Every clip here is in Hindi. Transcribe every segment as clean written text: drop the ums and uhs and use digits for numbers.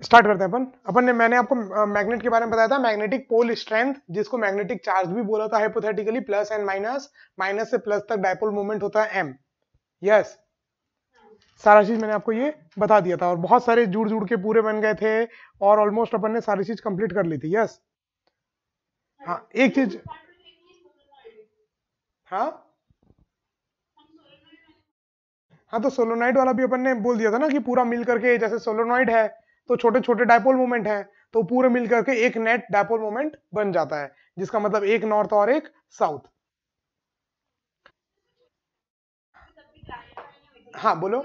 स्टार्ट करते हैं अपन ने मैंने आपको मैग्नेट के बारे में बताया था, मैग्नेटिक पोल स्ट्रेंथ, जिसको मैग्नेटिक चार्ज भी बोला था hypothetically, plus and minus, minus से प्लस तक डायपोल मोमेंट होता है एम। यस, सारा चीज मैंने आपको ये बता दिया था और बहुत सारे जुड़ जुड़ के पूरे बन गए थे और ऑलमोस्ट अपन ने सारी चीज कंप्लीट कर ली थी। यस, हाँ एक चीज, हाँ हाँ, तो सोलोनॉइड वाला भी अपन ने बोल दिया था ना कि पूरा मिल करके, जैसे सोलोनॉइड है तो छोटे छोटे डायपोल मोमेंट है, तो पूरे मिल करके एक नेट डायपोल मोमेंट बन जाता है, जिसका मतलब एक नॉर्थ और एक साउथ। हाँ बोलो।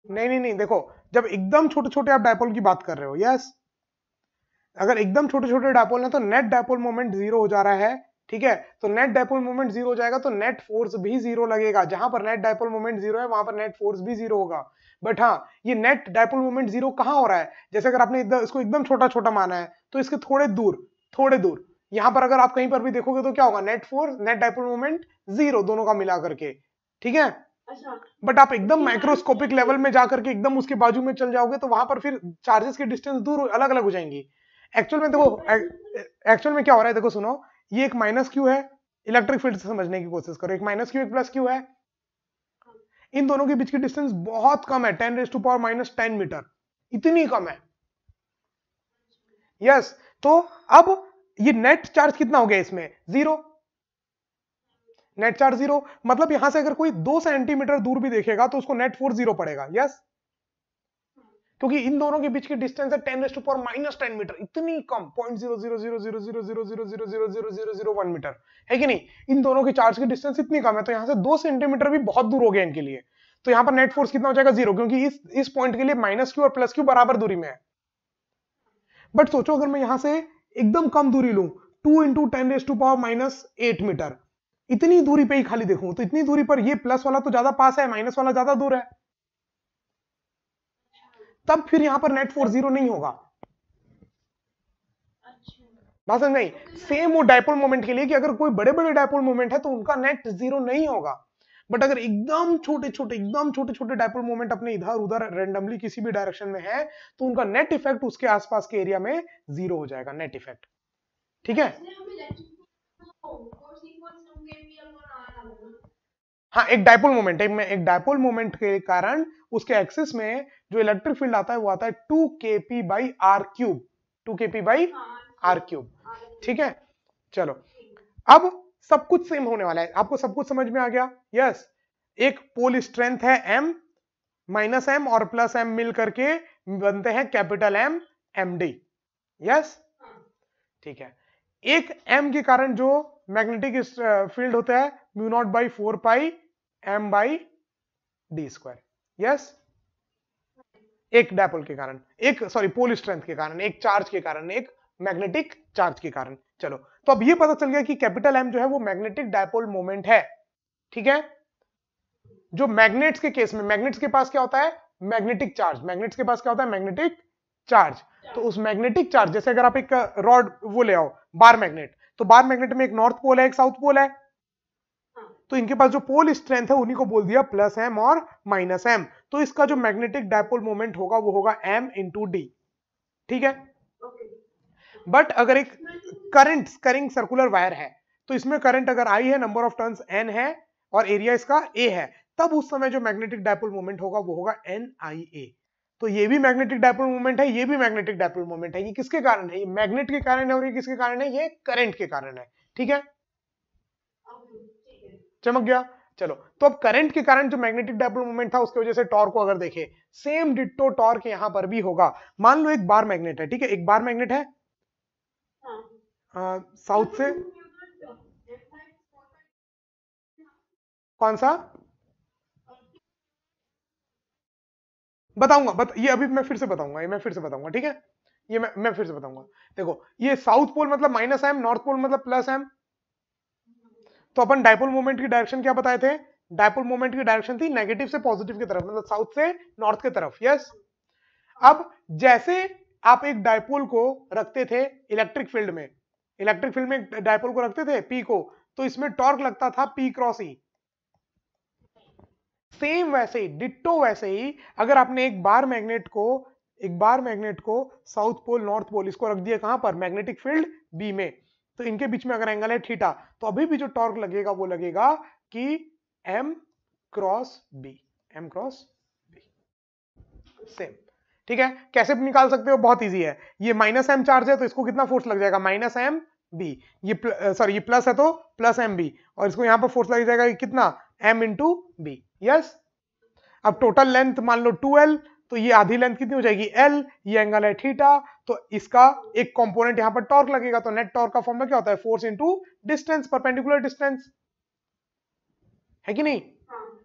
नहीं नहीं नहीं, देखो, जब एकदम छोटे छोटे आप डायपोल की बात कर रहे हो, यस, अगर एकदम छोटे छोटे डायपोल है तो नेट डायपोल मोमेंट जीरो हो जा रहा है। ठीक है, तो नेट डायपोल मोमेंट जीरो हो जाएगा तो नेट फोर्स भी जीरो लगेगा। जहां पर नेट डायपोल मोमेंट जीरो है वहां पर नेट फोर्स भी जीरो होगा। बट हाँ, ये नेट डायपोल मोमेंट जीरो कहां हो रहा है, जैसे अगर आपने इसको एकदम छोटा छोटा माना है तो इसके थोड़े दूर यहां पर अगर आप कहीं पर भी देखोगे तो क्या होगा, net force net dipole moment zero, दोनों का मिला करके। ठीक है, बट आप एकदम माइक्रोस्कोपिक लेवल में जाकर के एकदम उसके बाजू में चल जाओगे तो वहां पर फिर चार्जेस की डिस्टेंस दूर अलग अलग हो जाएंगी। एक्चुअल में देखो, एक्चुअल में क्या हो रहा है, देखो सुनो, ये एक माइनस क्यू है, इलेक्ट्रिक फील्ड से समझने की कोशिश करो, एक माइनस क्यू एक प्लस क्यू है, इन दोनों के बीच की डिस्टेंस बहुत कम है, 10⁻⁻10 मीटर, इतनी कम है। यस, तो अब ये नेट चार्ज कितना हो गया इसमें, जीरो, नेट चार्ज जीरो, मतलब यहां से अगर कोई 2 सेंटीमीटर दूर भी देखेगा तो उसको नेट फोर्स जीरो पड़ेगा। यस, क्योंकि इन दोनों के बीच की डिस्टेंस है 10⁻⁻10 मीटर, इतनी कम, 0.0000000000001 मीटर, है कि नहीं। इन दोनों की चार्ज की डिस्टेंस इतनी कम है तो यहां से 2 सेंटीमीटर भी बहुत दूर हो गया इनके लिए। तो यहां पर नेट फोर्स कितना हो जाएगा, जीरो, क्योंकि इस पॉइंट के लिए माइनस क्यू और प्लस क्यू बराबर दूरी में है। बट सोचो अगर मैं यहां से एकदम कम दूरी लूं, 2 × 10⁻⁻8 मीटर, इतनी दूरी पे ही खाली देखूं तो इतनी दूरी पर ये प्लस वाला तो ज्यादा पास है, माइनस वाला ज्यादा दूर है, तब फिर यहां पर नेट फोर्स जीरो नहीं होगा। बात समझ नहीं, सेम वो डायपोल मोमेंट के लिए कि अगर कोई बड़े बड़े डायपोल मोमेंट है तो उनका नेट जीरो नहीं होगा। बट अगर एकदम छोटे छोटे डायपोल मोमेंट अपने इधर उधर रेंडमली किसी भी डायरेक्शन में है तो उनका नेट इफेक्ट उसके आसपास के एरिया में जीरो हो जाएगा, नेट इफेक्ट। ठीक है, हाँ, एक डायपोल मोमेंट के कारण उसके एक्सिस में जो इलेक्ट्रिक फील्ड आता है वो आता है 2kp/r³, 2kp/r³। ठीक है, चलो, अब सब कुछ सेम होने वाला है, आपको सब कुछ समझ में आ गया। यस, एक पोल स्ट्रेंथ है एम, माइनस एम और प्लस एम मिल करके बनते हैं capital M, M D. Yes, ठीक है, एक एम के कारण जो मैग्नेटिक फील्ड होता है μ0/4πm/d²। यस, एक डायपोल के कारण, एक सॉरी पोल स्ट्रेंथ के कारण, एक चार्ज के कारण, एक मैग्नेटिक चार्ज के कारण। चलो, तो अब ये पता चल गया कि कैपिटल एम जो है वो मैग्नेटिक डायपोल मोमेंट है। ठीक है, जो मैग्नेट्स के केस में, मैग्नेट्स के पास क्या होता है, मैग्नेटिक चार्ज, मैग्नेट्स के पास क्या होता है, मैग्नेटिक चार्ज। तो उस मैग्नेटिक चार्ज, जैसे अगर आप एक रॉड वो ले आओ, बार मैग्नेट, तो बार मैग्नेट में एक नॉर्थ पोल है एक साउथ पोल है, तो इनके पास जो पोल स्ट्रेंथ है उन्हीं को बोल दिया प्लस एम और माइनस एम। तो इसका जो मैग्नेटिक डायपोल मोमेंट होगा वो होगा एम इंटू डी। ठीक है, बट अगर एक करंट सर्कुलर वायर है तो इसमें करंट अगर आई है, नंबर ऑफ टर्न्स एन है और एरिया इसका ए है, तब उस समय जो मैग्नेटिक डायपोल मोमेंट होगा वो होगा एन आई ए। तो ये भी मैग्नेटिक डायपोल मोमेंट है, ये भी मैग्नेटिक डायपोल मोमेंट है। ये किसके कारण है, ये मैग्नेट के कारण है और ये किसके कारण है, ये करंट के कारण है। ठीक है, चमक गया। चलो, तो अब करंट के कारण जो मैग्नेटिक डायपोल मोमेंट था उसकी वजह से टॉर्क को अगर देखे, सेम डिट्टो टॉर्क यहां पर भी होगा। मान लो एक बार मैग्नेट है, ठीक है, एक बार मैग्नेट है साउथ से, कौन सा बताऊंगा, ये अभी मैं फिर से बताऊंगा, ये मैं फिर से बताऊंगा। ठीक है, ये मैं फिर से बताऊंगा। देखो, ये साउथ पोल मतलब माइनस एम, नॉर्थ पोल मतलब प्लस एम। तो अपन डायपोल मोमेंट की डायरेक्शन क्या बताए थे, डायपोल मोमेंट की डायरेक्शन थी नेगेटिव से पॉजिटिव की तरफ, मतलब साउथ से नॉर्थ की तरफ। यस, अब जैसे आप एक डायपोल को रखते थे इलेक्ट्रिक फील्ड में, इलेक्ट्रिक फील्ड में डायपोल को रखते थे पी को, तो इसमें टॉर्क लगता था पी क्रॉस ई। सेम वैसे ही, डिट्टो वैसे ही, अगर आपने एक बार मैग्नेट को साउथ पोल नॉर्थ पोल इसको रख दिया कहां पर, मैग्नेटिक फील्ड बी में, तो इनके बीच में अगर एंगल है थीटा, तो अभी भी जो टॉर्क लगेगा वो लगेगा कि M cross B, M cross B. Same, ठीक है। कैसे निकाल सकते हो, बहुत इजी है। ये माइनस एम चार्ज है तो इसको कितना फोर्स लग जाएगा, माइनस एम बी। ये सॉरी ये प्लस है तो प्लस एम बी, और इसको यहां पर फोर्स लग जाएगा कितना, एम इंटू बी। यस। अब टोटल लेंथ मान लो 2l, तो ये आधी लेंथ कितनी हो जाएगी l, ये एंगल है थीटा, तो इसका एक कंपोनेंट यहां पर टॉर्क लगेगा, तो नेट टॉर्क का फॉर्मूला क्या होता है, force into distance, perpendicular distance, है कि नहीं,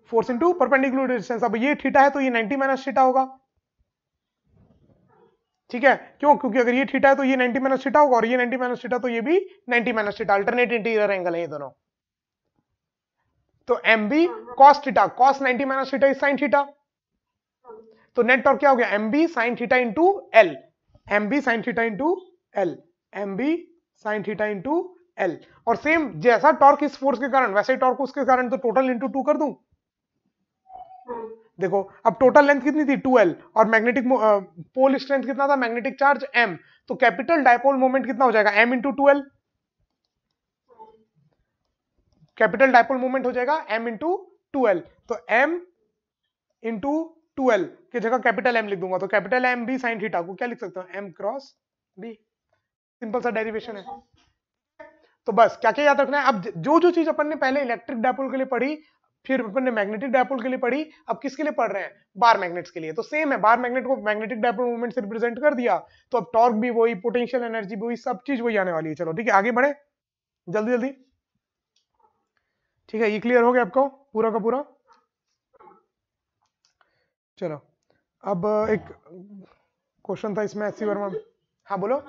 फोर्स इंटू परपेंडिकुलर डिस्टेंस। अब ये थीटा है तो ये 90 माइनस थीटा होगा, ठीक है। क्यों, क्योंकि अगर ये थीटा है तो ये 90 माइनस थीटा होगा, और ये 90 माइनस थीटा तो ये भी 90 minus theta, alternate interior angle है ये दोनों। तो M B cos theta, cos 90 minus theta is sine theta, तो नेट टॉर्क क्या हो गया, M B sine theta into L, M B sine theta into L, M B sine theta into L. और सेम जैसा टॉर्क इस फोर्स के कारण वैसे ही टॉर्क उसके कारण, तो टोटल इंटू 2 कर दूं। देखो अब टोटल लेंथ कितनी थी 2l, और मैग्नेटिक पोल स्ट्रेंथ कितना था, मैग्नेटिक चार्ज m, तो कैपिटल डायपोल मोमेंट कितना हो जाएगा, m into 2l, capital dipole moment हो जाएगा m इंटू 2l, तो m इंटू 2l की जगह कैपिटल m लिख दूंगा, तो कैपिटल m भी साइन थीटा को क्या लिख सकता हूं, m क्रॉस b। सिंपल सा डेरिवेशन है। तो बस क्या क्या याद रखना है, अब जो जो चीज अपन ने पहले इलेक्ट्रिक डायपोल के लिए पढ़ी, फिर अपन ने मैग्नेटिक डायपोल के लिए पढ़ी, अब किसके लिए पढ़ रहे हैं, बार मैग्नेट्स के लिए। तो सेम है, बार मैग्नेट को मैग्नेटिक डायपोल मूवमेंट से रिप्रेजेंट कर दिया, तो अब टॉर्क भी वही, पोटेंशियल एनर्जी भी वही, सब चीज वही आने वाली है। चलो ठीक है, आगे बढ़े जल्दी जल्दी। ठीक है, ये क्लियर हो गया आपको पूरा का पूरा। चलो अब एक क्वेश्चन था इसमें एससी वर्मा, हाँ बोलो।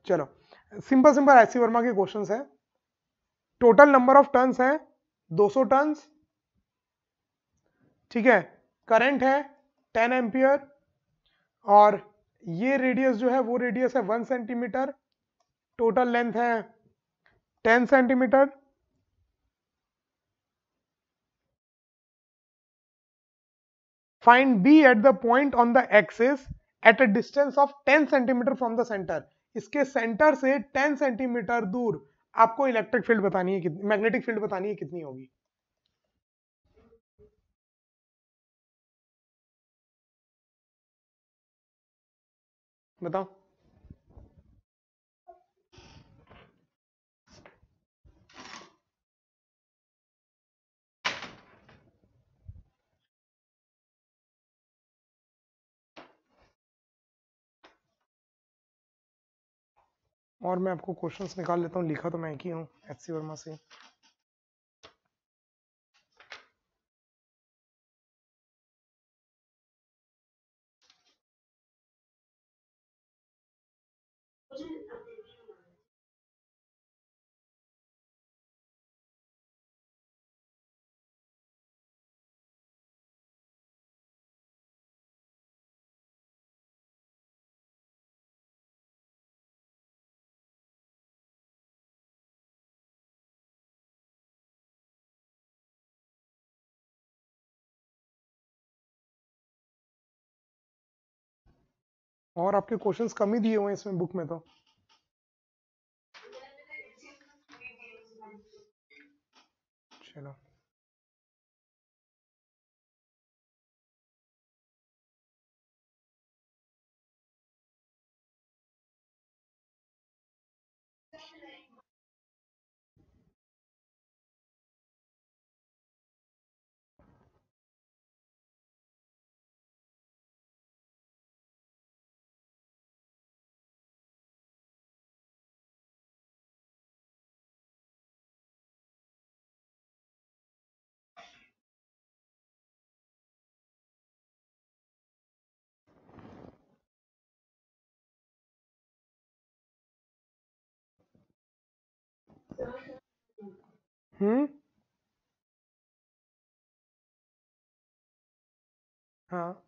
चलो सिंपल सिंपल एससी वर्मा के क्वेश्चंस है। टोटल नंबर ऑफ टर्न्स है 200 टर्न्स, ठीक है। करंट है 10 एम्पियर, और ये रेडियस जो है वो रेडियस है 1 सेंटीमीटर, टोटल लेंथ है 10 centimetre. Find B at the point on the axis at a distance of 10 centimetre from the centre. इसके सेंटर से 10 सेंटीमीटर दूर आपको इलेक्ट्रिक फील्ड बतानी है, कितनी मैग्नेटिक फील्ड बतानी है, कितनी होगी, बताओ। और मैं आपको क्वेश्चंस निकाल लेता हूँ, लिखा तो मैं एक ही हूँ एचसी वर्मा से। और आपके क्वेश्चंस कम ही दिए हुए हैं इसमें बुक में तो। चलो हम्म हाँ,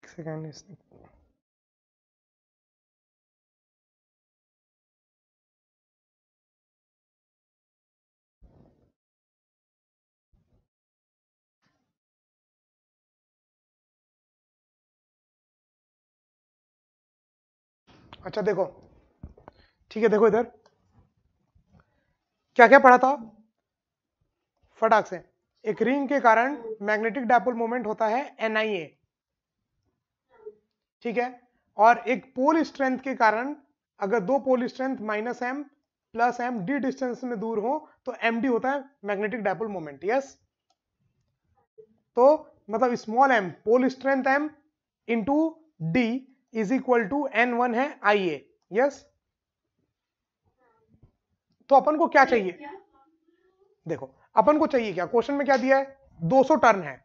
सेकेंड। अच्छा देखो, ठीक है, देखो इधर क्या क्या पढ़ा था फटाक से। एक रिंग के कारण मैग्नेटिक डायपोल मोमेंट होता है NIA, ठीक है। और एक पोल स्ट्रेंथ के कारण, अगर दो pole strength -m plus m d distance में दूर हो तो md होता है मैग्नेटिक डायपोल मोमेंट। यस, तो मतलब small m pole strength m into d is equal to n1 है IA। यस, तो अपन को क्या चाहिए, देखो अपन को चाहिए क्या, क्वेश्चन में क्या दिया है, 200 टर्न है।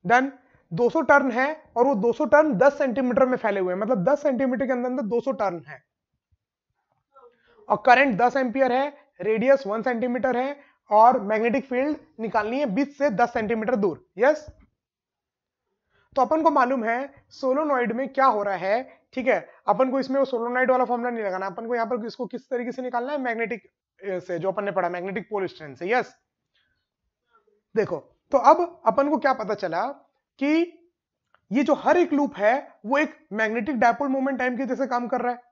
डन, 200 टर्न है और वो 200 टर्न 10 सेंटीमीटर में फैले हुए हैं, मतलब 10 सेंटीमीटर के अंदर अंदर 200 टर्न है। और करंट 10 एंपियर है, रेडियस 1 सेंटीमीटर है, और मैग्नेटिक फील्ड निकालनी है 20 से 10 सेंटीमीटर दूर। यस, तो अपन को मालूम है सोलोनॉइड में क्या हो रहा है, ठीक है। अपन को इसमें वो सोलोनॉइड वाला फॉर्मूला नहीं लगाना, अपन को यहाँ पर इसको किस तरीके से निकालना है, मैग्नेटिक से, जो अपन ने पढ़ा मैग्नेटिक पोल स्ट्रेंथ से। यस, देखो, तो अब अपन को क्या पता चला कि ये जो हर एक लूप है वो एक मैग्नेटिक डायपोल मोमेंट टाइम के जैसे काम कर रहा है,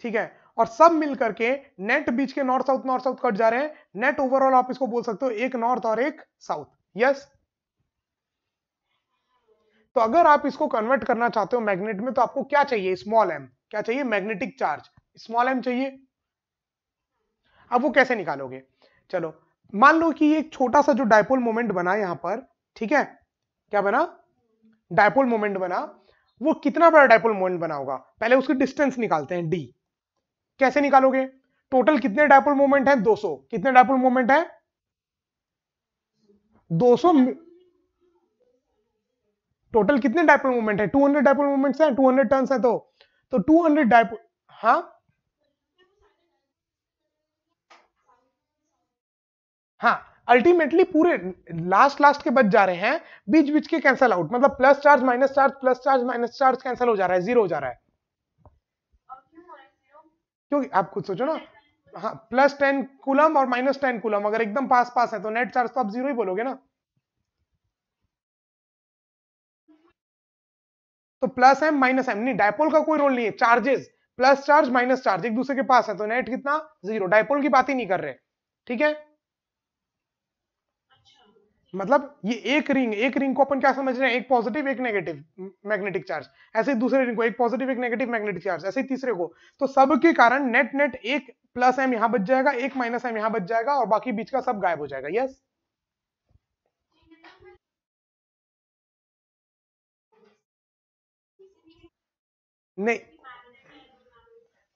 ठीक है। और सब मिल करके नेट बीच के नॉर्थ साउथ कट जा रहे हैं। नेट ओवरऑल आप इसको बोल सकते हो एक नॉर्थ और एक साउथ। यस, तो अगर आप इसको कन्वर्ट करना चाहते हो मैग्नेट में तो आपको क्या चाहिए, स्मॉल m, क्या चाहिए, मैग्नेटिक चार्ज, स्मॉल m चाहिए। अब वो कैसे निकालोगे, चलो मान लो कि एक छोटा सा जो डायपोल मोमेंट बना यहां पर, ठीक है, क्या बना, डायपोल मोमेंट बना। वो कितना बड़ा डायपोल मोमेंट बना होगा, पहले उसकी डिस्टेंस निकालते हैं d। कैसे निकालोगे, टोटल कितने डायपोल मोमेंट है, 200, कितने डायपोल मोमेंट है, 200। टोटल कितने डायपोल मोमेंट है, 200 डायपोल मोमेंट्स हैं, 200 टर्न्स है, तो 200 डायपोल। हाँ, हाँ, अल्टीमेटली पूरे लास्ट लास्ट के बच जा रहे हैं, बीच बीच के कैंसल आउट, मतलब plus charge minus charge, plus charge minus charge cancel हो जा रहा है, जीरो हो जा रहा है। क्योंकि आप खुद सोचो ना, हाँ, +10 कूलम और -10 कूलम अगर एकदम पास पास है तो नेट चार्ज तो आप जीरो ही बोलोगे ना। तो प्लस एम माइनस एम नहीं, डायपोल का कोई रोल नहीं है, charges, plus charge minus charge एक दूसरे के पास है तो नेट कितना, जीरो, डायपोल की बात ही नहीं कर रहे, ठीक है। मतलब ये एक रिंग को अपन क्या समझ रहे हैं, एक पॉजिटिव एक नेगेटिव मैग्नेटिक चार्ज, ऐसे ही दूसरे रिंग को एक पॉजिटिव एक नेगेटिव मैग्नेटिक चार्ज, ऐसे ही तीसरे को। तो सब के कारण नेट नेट एक प्लस एम यहां बच जाएगा, एक माइनस एम यहां बच जाएगा, और बाकी बीच का सब गायब हो जाएगा। यस, नहीं,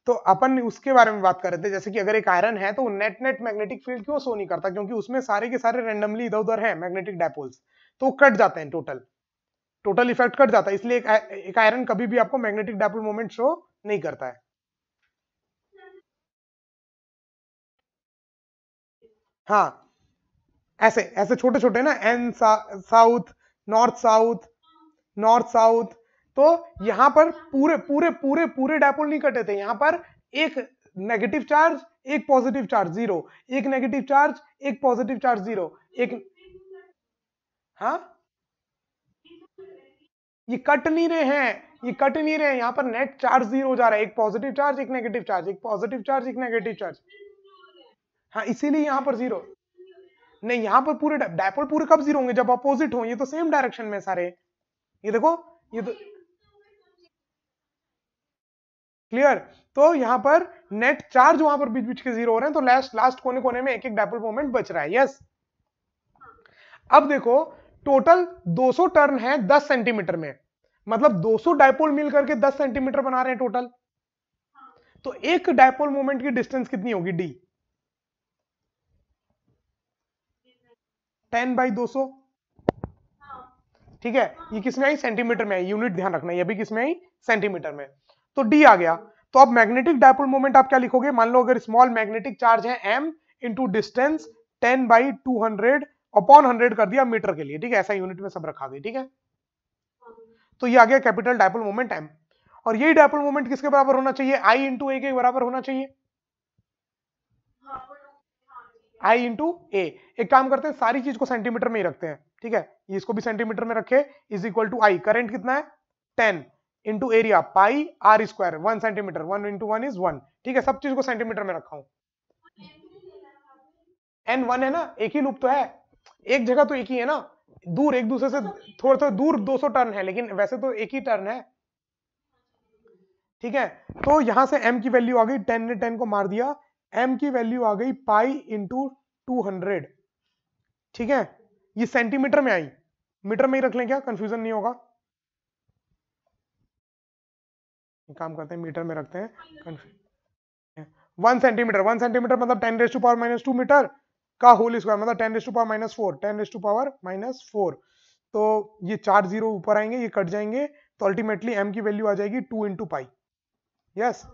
तो अपन उसके बारे में बात कर रहे थे, जैसे कि अगर एक आयरन है तो नेट नेट मैग्नेटिक फील्ड क्यों शो नहीं करता, क्योंकि उसमें सारे के सारे रेंडमली इधर उधर है मैग्नेटिक डायपोल्स, तो वो कट जाते हैं, टोटल टोटल इफेक्ट कट जाता है, इसलिए एक आयरन कभी भी आपको मैग्नेटिक डायपोल मोमेंट शो नहीं करता है। हाँ, ऐसे ऐसे छोटे छोटे ना, N south, north south, north south. तो यहां पर पूरे पूरे पूरे पूरे डायपोल नहीं कटे थे, यहां पर एक नेगेटिव चार्ज एक पॉजिटिव चार्ज जीरो, एक नेगेटिव चार्ज एक पॉजिटिव चार्ज जीरो, एक, हाँ, ये कट नहीं रहे हैं, ये कट नहीं रहे हैं, यहां पर नेट चार्ज जीरो हो जा रहा है, एक पॉजिटिव चार्ज एक नेगेटिव चार्ज, एक पॉजिटिव चार्ज एक नेगेटिव चार्ज। हाँ, इसीलिए यहां पर जीरो, नहीं, यहां पर पूरे डायपोल पूरे कब जीरो होंगे, जब अपोजिट हो, ये तो सेम डायरेक्शन में सारे, ये देखो, ये तो क्लियर। तो यहां पर नेट चार्ज वहां पर बीच बीच के जीरो हो रहे हैं, तो लास्ट लास्ट कोने कोने में एक एक डायपोल मोमेंट बच रहा है। यस, अब देखो, टोटल 200 टर्न है 10 सेंटीमीटर में, मतलब 200 डायपोल मिल करके 10 सेंटीमीटर बना रहे हैं टोटल। तो एक डायपोल मोमेंट की डिस्टेंस कितनी होगी, डी, 10/200, ठीक है। ये किसमें आई, सेंटीमीटर में आई, यूनिट ध्यान रखना, ये भी किसमें आई, सेंटीमीटर में। तो डी आ गया। तो अब मैग्नेटिक डायपोल मोमेंट आप क्या लिखोगे, मान लो अगर स्मॉल मैग्नेटिक चार्ज है m इंटू डिस्टेंस 10/200 अपॉन 100 कर दिया मीटर के लिए, ठीक है, ऐसा यूनिट में सब रखा गया, ठीक है। तो ये आ गया कैपिटल डायपोल मोमेंट m, और यही डायपोल मोमेंट किसके बराबर होना चाहिए, I इंटू ए के बराबर होना चाहिए, I इंटू ए। एक काम करते हैं, सारी चीज को सेंटीमीटर में ही रखते हैं, ठीक है, इसको भी सेंटीमीटर में रखे, is equal to I, current कितना है 10 into area pi R square, 1 centimetre, 1 into 1 is 1, ठीक है, सब चीज को सेंटीमीटर में रखा हूं। n 1 है ना, एक ही लूप तो है, एक जगह तो एक ही है ना, दूर एक दूसरे से थोड़ा थोड़ा दूर 200 टर्न है, लेकिन वैसे तो एक ही टर्न है, ठीक है। तो यहां से m की वैल्यू आ गई, 10 ने 10 को मार दिया, m की वैल्यू आ गई पाई इंटू 200, ठीक है, ये सेंटीमीटर में आई, मीटर में ही रख लें क्या, कंफ्यूजन नहीं होगा, काम करते हैं मीटर में रखते हैं, 1 सेंटीमीटर, 1 सेंटीमीटर मतलब 10⁻⁻² मीटर का होल स्क्वायर, मतलब 10⁻⁻4, 10⁻⁻4, तो ये 4 जीरो ऊपर आएंगे, ये कट जाएंगे, तो अल्टीमेटली m की वैल्यू आ जाएगी 2 इंटू पाई। यस,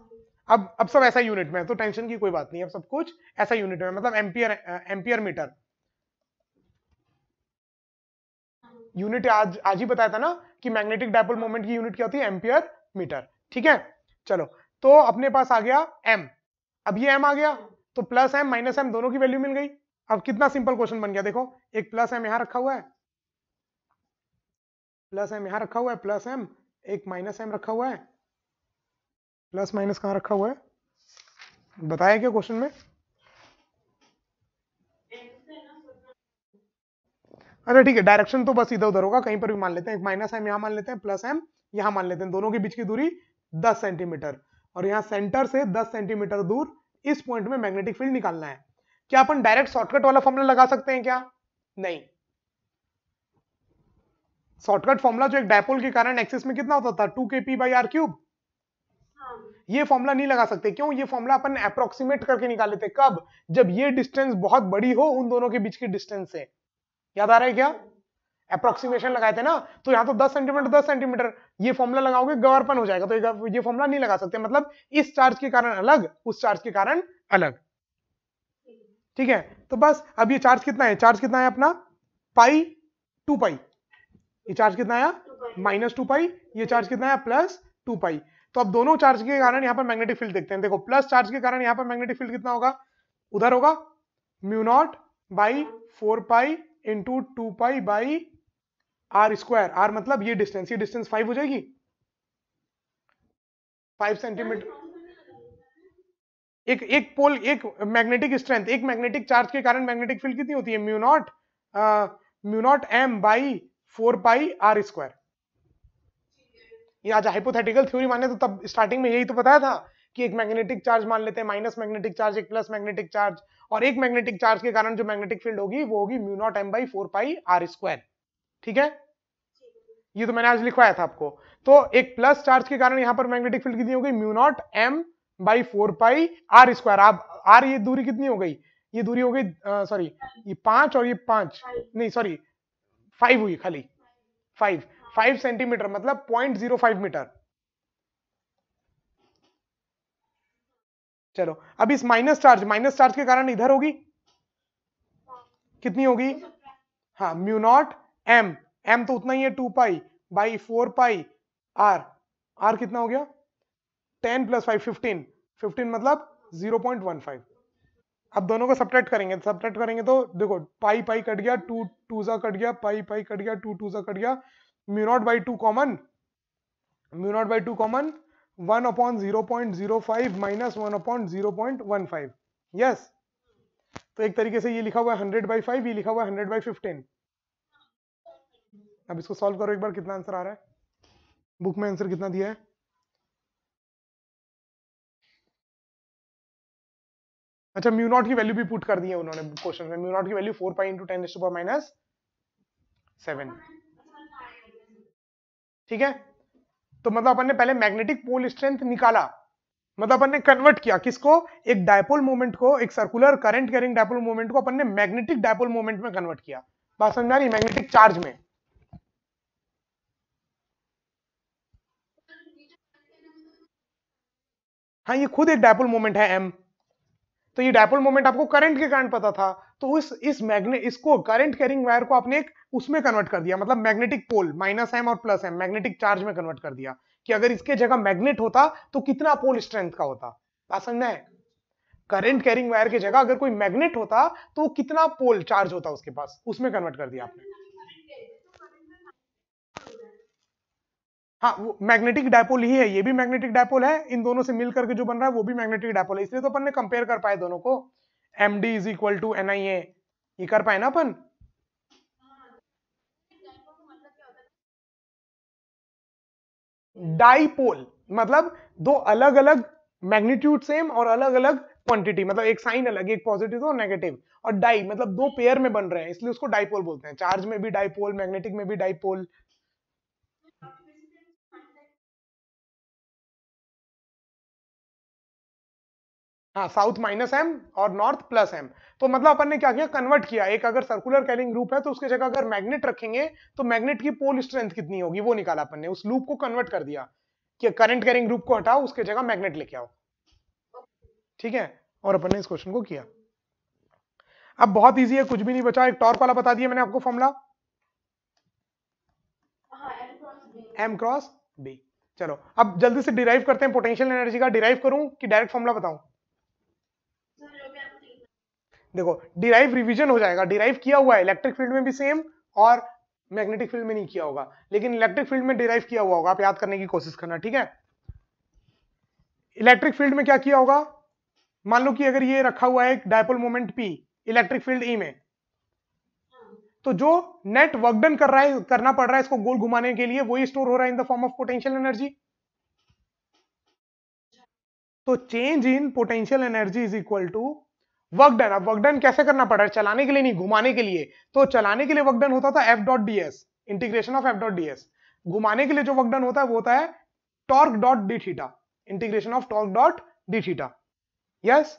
अब सब ऐसा यूनिट में है, तो टेंशन की कोई बात नहीं, अब सब कुछ ऐसा यूनिट में, मतलब एम्पियर मीटर यूनिट। आज ही बताया था ना कि मैग्नेटिक डायपोल मोमेंट की यूनिट क्या होती है, एम्पियर मीटर, ठीक है। चलो, तो अपने पास आ गया m, अब ये m आ गया, तो प्लस m माइनस m दोनों की वैल्यू मिल गई। अब कितना सिंपल क्वेश्चन बन गया, देखो, एक प्लस m यहां रखा हुआ है, प्लस m यहां रखा हुआ है, प्लस m, एक माइनस m रखा हुआ है, प्लस माइनस कहां रखा हुआ है, बताया क्या क्वेश्चन में, अच्छा ठीक है, डायरेक्शन तो बस इधर उधर होगा, कहीं पर भी मान लेते हैं, एक माइनस m यहां मान लेते हैं, प्लस m यहां मान लेते हैं, दोनों के बीच की दूरी 10 सेंटीमीटर, और यहां सेंटर से 10 सेंटीमीटर दूर इस पॉइंट में मैग्नेटिक फील्ड निकालना है। क्या अपन डायरेक्ट शॉर्टकट वाला फॉर्मूला लगा सकते हैं क्या, नहीं, शॉर्टकट फॉर्मूला जो एक डायपोल के कारण एक्सिस में कितना होता था, 2kp/r³, ये फॉर्मूला नहीं लगा सकते, क्यों, ये फॉर्मूला अपन अप्रोक्सीमेट करके निकाले थे, कब, जब ये डिस्टेंस बहुत बड़ी हो उन दोनों के बीच की डिस्टेंस से, याद आ रहा है क्या, अप्रोक्सीमेशन लगाए थे ना, तो यहां तो 10 सेंटीमीटर 10 सेंटीमीटर, ये फॉर्मूला लगाओगे गवर्पन हो जाएगा, तो ये फॉर्मूला नहीं लगा सकते, मतलब इस चार्ज के कारण अलग, उस चार्ज के कारण अलग, ठीक है। तो बस अब ये चार्ज कितना है, चार्ज कितना है अपना पाई 2 पाई, ये चार्ज कितना आया -2 पाई, ये चार्ज कितना है +2 पाई। तो अब दोनों चार्ज के कारण यहां पर मैग्नेटिक फील्ड देखते हैं, देखो प्लस चार्ज के कारण यहां पर मैग्नेटिक फील्ड कितना होगा, उधर होगा μ0/4 pi into 2 pi by R square, R मतलब ये डिस्टेंस 5 हो जाएगी, 5 सेंटीमीटर, एक पोल, एक मैग्नेटिक स्ट्रेंथ, एक मैग्नेटिक चार्ज के कारण मैग्नेटिक फील्ड कितनी होती है, mu naught m/4 pi R square. ये आज हाइपोथेटिकल थ्योरी माने तो तब स्टार्टिंग में यही तो बताया था कि एक मैग्नेटिक चार्ज मान लेते हैं, माइनस मैग्नेटिक चार्ज, एक प्लस मैग्नेटिक चार्ज, और एक मैग्नेटिक चार्ज के कारण जो मैग्नेटिक फील्ड होगी वो होगी μ0 m/4 पाई आर स्क्वायर, ठीक है, ये तो मैंने आज लिखवाया था आपको। तो एक प्लस चार्ज के कारण यहां पर मैग्नेटिक फील्ड कितनी हो गई, μ0 m/4 पाई आर स्क्वायर, आप आर, ये दूरी कितनी हो गई, ये दूरी हो गई, सॉरी ये 5 और ये 5 नहीं सॉरी 5 हुई, खाली 5 सेंटीमीटर, मतलब 0.05 मीटर। चलो, अब इस माइनस चार्ज के कारण इधर होगी, कितनी होगी, हाँ μ0 m तो उतना ही है 2 पाई बाई 4 पाई आर कितना हो गया 10 + 5 15 मतलब 0.15। अब दोनों को सब्ट्रैक्ट करेंगे तो देखो पाई पाई कट गया, 2 2 सा कट गया, पाई पाई कट गया, 2 2 सा कट गया, μ0/2 कॉमन, 1/0.05 माइनस 1/0.15, यस। तो एक तरीके से ये लिखा हुआ है 100/5, ये लिखा हुआ है 100/15। अब इसको सॉल्व करो एक बार, कितना आंसर आ रहा है, बुक में आंसर कितना दिया है, अच्छा μ0 की वैल्यू भी पुट कर दी है उन्होंने क्वेश्चन में, μ0 की वैल्यू 4 पाई इंटू 10⁻⁻7, ठीक है। तो मतलब अपन ने पहले मैग्नेटिक पोल स्ट्रेंथ निकाला, मतलब अपन ने कन्वर्ट किया किसको, एक डायपोल मोमेंट को, एक circular current carrying dipole moment को अपन ने मैग्नेटिक डायपोल मोमेंट में कन्वर्ट किया, बात समझ आ रही, मैग्नेटिक चार्ज में। हाँ, ये खुद एक डायपोल मोमेंट है m। तो ये डायपोल मोमेंट आपको करंट के कारण पता था, तो इसको करंट कैरिंग वायर को आपने एक उसमें कन्वर्ट कर दिया, मतलब मैग्नेटिक पोल -m और +m मैग्नेटिक चार्ज में कन्वर्ट कर दिया, कि अगर इसके जगह मैग्नेट होता तो कितना पोल स्ट्रेंथ का होता। बात समझ में है? करंट कैरिंग वायर की जगह अगर कोई मैग्नेट होता तो वो कितना पोल चार्ज होता उसके पास, उसमें कन्वर्ट कर दिया आपने। हाँ, वो मैग्नेटिक डायपोल ही है, ये भी मैग्नेटिक डायपोल है, इन दोनों से मिलकर के जो बन रहा है वो भी मैग्नेटिक डायपोल है, इसलिए तो अपन ने कंपेयर कर पाए दोनों को, MD is equal to NiA, ये कर पाए ना अपन। डाइपोल मतलब दो अलग अलग मैग्नीट्यूड सेम और अलग अलग क्वांटिटी, मतलब एक साइन अलग, एक पॉजिटिव और नेगेटिव, और डाई मतलब दो पेयर में बन रहे हैं, इसलिए उसको डाइपोल बोलते हैं। चार्ज में भी डाइपोल, मैग्नेटिक में भी डाइपोल। हाँ, साउथ -m और नॉर्थ +m। तो मतलब अपन ने क्या किया, कन्वर्ट किया, एक अगर सर्कुलर कैरिंग ग्रुप है तो उसके जगह अगर मैग्नेट रखेंगे तो मैग्नेट की पोल स्ट्रेंथ कितनी होगी वो निकाला अपन ने, उस लूप को कन्वर्ट कर दिया कि करंट कैरिंग ग्रुप को हटाओ, उसके जगह मैग्नेट लेके आओ। ठीक है, और अपन ने इस क्वेश्चन को किया। अब बहुत इजी है, कुछ भी नहीं बचा, एक टॉर्क वाला बता दिया मैंने आपको फॉर्मूला, m×b। चलो अब जल्दी से डिराइव करते हैं, पोटेंशियल एनर्जी का डिराइव करूं कि डायरेक्ट फॉर्मूला बताऊं? देखो, डिराइव रिवीजन हो जाएगा, डिराइव किया हुआ है इलेक्ट्रिक फील्ड में भी सेम, और मैग्नेटिक फील्ड में नहीं किया होगा, लेकिन इलेक्ट्रिक फील्ड में डिराइव किया हुआ होगा, आप याद करने की कोशिश करना। ठीक है, इलेक्ट्रिक फील्ड में क्या किया होगा, मान लो कि अगर ये रखा हुआ है एक dipole moment P electric field E में, तो जो नेट वर्क डन करना पड़ रहा है इसको गोल घुमाने के लिए, वही स्टोर हो रहा है in the form of potential energy. तो change in potential energy is equal to work done. अब वर्क डन कैसे करना पड़ रहा है, चलाने के लिए नहीं, घुमाने के लिए। तो चलाने के लिए वर्क डन होता था F.ds, इंटीग्रेशन ऑफ F.ds। घुमाने के लिए जो वर्क डन होता है वो होता है torque dot D theta, integration of torque dot D theta. Yes,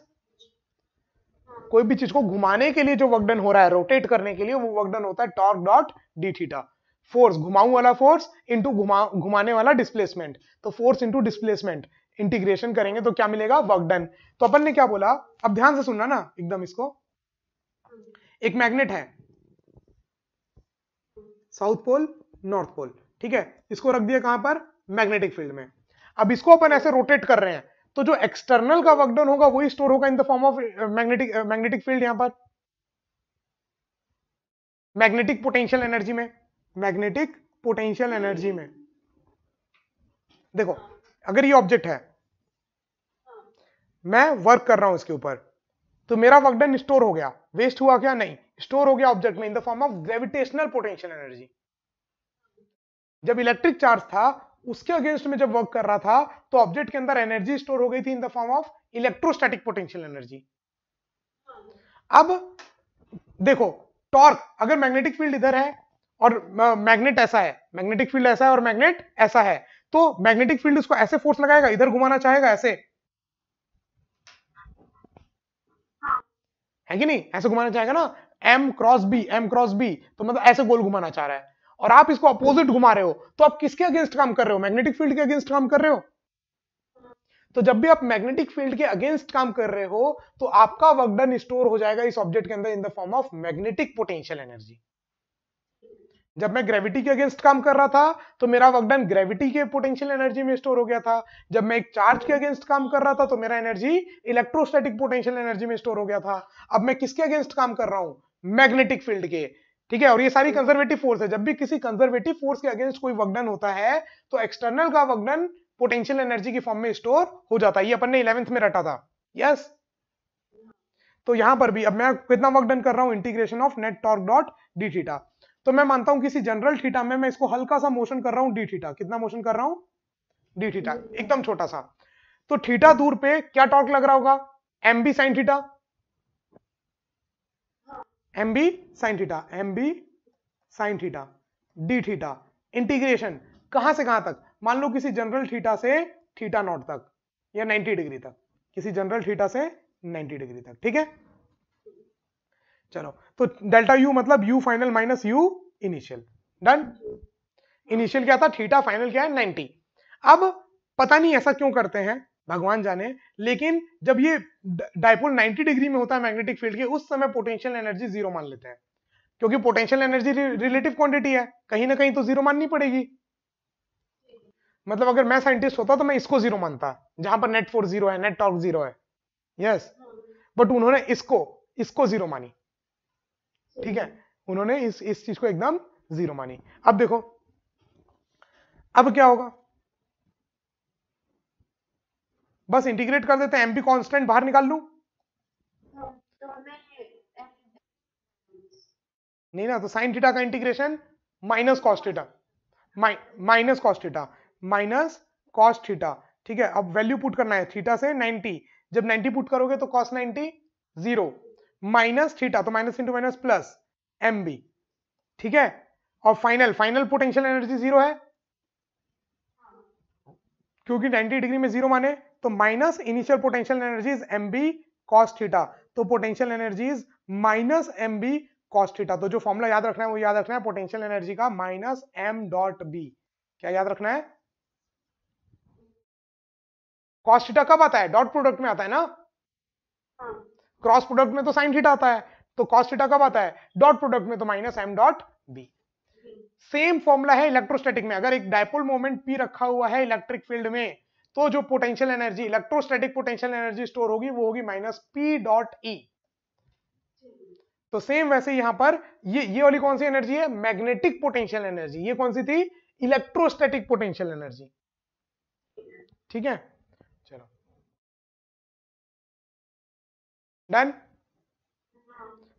कोई भी चीज को घुमाने के लिए जो वर्क डन हो रहा है, रोटेट करने के लिए, वो वर्क डन होता है torque dot D theta. Force, घुमाऊ वाला फोर्स इंटू घुमाने वाला डिस्प्लेसमेंट, तो फोर्स इंटू डिस्प्लेसमेंट, इंटीग्रेशन करेंगे तो क्या मिलेगा, वर्क डन। तो अपन ने क्या बोला, अब ध्यान से सुनना ना एकदम इसको, एक मैग्नेट है, साउथ पोल नॉर्थ पोल, ठीक है, इसको रख दिया कहां पर, मैग्नेटिक फील्ड में। अब इसको अपन ऐसे रोटेट कर रहे हैं, तो जो एक्सटर्नल का वर्क डन होगा वही स्टोर होगा इन the form of magnetic field, यहां पर मैग्नेटिक पोटेंशियल एनर्जी में, मैग्नेटिक पोटेंशियल एनर्जी में। देखो, अगर ये ऑब्जेक्ट है, मैं वर्क कर रहा हूं इसके ऊपर, तो मेरा वर्क डन स्टोर हो गया, वेस्ट हुआ क्या, नहीं, स्टोर हो गया ऑब्जेक्ट में इन the form of gravitational potential energy. जब इलेक्ट्रिक चार्ज था उसके अगेंस्ट में जब वर्क कर रहा था, तो ऑब्जेक्ट के अंदर एनर्जी स्टोर हो गई थी इन the form of electrostatic potential energy. अब देखो, टॉर्क, अगर मैग्नेटिक फील्ड इधर है और मैग्नेट ऐसा है, मैग्नेटिक फील्ड ऐसा है और मैग्नेट ऐसा है, तो मैग्नेटिक फील्ड उसको ऐसे फोर्स लगाएगा, इधर घुमाना चाहेगा ऐसे, है कि नहीं, ऐसे घुमाना चाहेगा ना, m×b, m×b, तो मतलब ऐसे गोल घुमाना चाह रहा है, और आप इसको अपोजिट घुमा रहे हो, तो आप किसके अगेंस्ट काम कर रहे हो, मैग्नेटिक फील्ड के अगेंस्ट काम कर रहे हो। तो जब भी आप मैग्नेटिक फील्ड के अगेंस्ट काम कर रहे हो, तो आपका वर्क डन स्टोर हो जाएगा इस ऑब्जेक्ट के अंदर इन the form of magnetic potential energy. जब मैं ग्रेविटी के अगेंस्ट काम कर रहा था, तो मेरा वर्क डन ग्रेविटी के पोटेंशियल एनर्जी में स्टोर हो गया था। जब मैं एक चार्ज के अगेंस्ट काम कर रहा था, तो मेरा एनर्जी इलेक्ट्रोस्टैटिक पोटेंशियल एनर्जी में स्टोर हो गया था। अब मैं किसके अगेंस्ट काम कर रहा हूं, मैग्नेटिक फील्ड के, ठीक है, और ये सारी कंजर्वेटिव फोर्स है। जब भी किसी कंजर्वेटिव फोर्स के अगेंस्ट कोई वर्क डन होता है, तो एक्सटर्नल का वर्क डन पोटेंशियल एनर्जी की फॉर्म में स्टोर हो जाता है। ये अपन ने 11th में रटा था। यस, तो यहां पर भी अब मैं कितना वर्क डन कर रहा हूं, integration of net torque dot D theta. तो मैं मानता हूं किसी जनरल थीटा में मैं इसको हल्का सा मोशन कर रहा हूं डी थीटा, कितना मोशन कर रहा हूं, डी थीटा, एकदम छोटा सा। तो थीटा दूर पे क्या टॉर्क लग रहा होगा, M B sine theta, M B sine theta, M B sine theta, D theta, integration कहां से कहां तक, मान लो किसी जनरल थीटा से थीटा नॉट तक, या 90 डिग्री तक, किसी जनरल थीटा से 90 डिग्री तक, ठीक है। चलो, तो डेल्टा यू मतलब you final minus you initial, done. Initial क्या था थीटा, फाइनल क्या है 90। अब पता नहीं ऐसा क्यों करते हैं, भगवान जाने। लेकिन जब ये डायपोल 90 डिग्री में होता है मैग्नेटिक फील्ड के, उस समय पोटेंशियल एनर्जी जीरो मान लेते हैं, क्योंकि पोटेंशियल एनर्जी रिलेटिव क्वांटिटी है, कहीं ना कहीं तो जीरो माननी पड़ेगी। मतलब अगर मैं साइंटिस्ट होता तो मैं इसको जीरो मानता, जहां पर नेट फोर्स जीरो है, नेट टॉर्क जीरो है। यस, बट उन्होंने इसको जीरो मानी। ठीक है, उन्होंने इस चीज को एकदम जीरो मानी। अब देखो अब क्या होगा, बस इंटीग्रेट कर देते हैं, एमपी कांस्टेंट बाहर निकाल लूं। नहीं ना, तो साइन थीटा का integration minus cos theta, minus cos theta, minus cos theta. ठीक है, अब वैल्यू पुट करना है थीटा से 90, जब 90 पुट करोगे तो कॉस 90 जीरो, माइनस थीटा तो minus into minus plus M B. ठीक है, और फाइनल पोटेंशियल एनर्जी जीरो है, क्योंकि 90 डिग्री में जीरो माने, तो minus initial potential energies M B cos theta, तो potential energies minus M B cos theta. तो जो फॉर्मूला याद रखना है वो याद रखना है पोटेंशियल एनर्जी का, माइनस एम डॉट बी। क्या याद रखना है? कॉस थीटा कब आता है? डॉट प्रोडक्ट में आता है ना, क्रॉस प्रोडक्ट में तो साइन थीटा आता है, तो कॉस थीटा कब आता है? डॉट प्रोडक्ट में, तो minus M dot B. Same formula है इलेक्ट्रोस्टैटिक में, अगर एक डायपोल मोमेंट पी रखा हुआ है इलेक्ट्रिक फील्ड में, तो जो potential energy, electrostatic potential energy store होगी वो होगी माइनस पी डॉट ई। तो सेम वैसे यहां पर ये वाली कौन सी एनर्जी है? Magnetic potential energy. ये कौन सी थी? Electrostatic potential energy. ठीक है, चलो डन।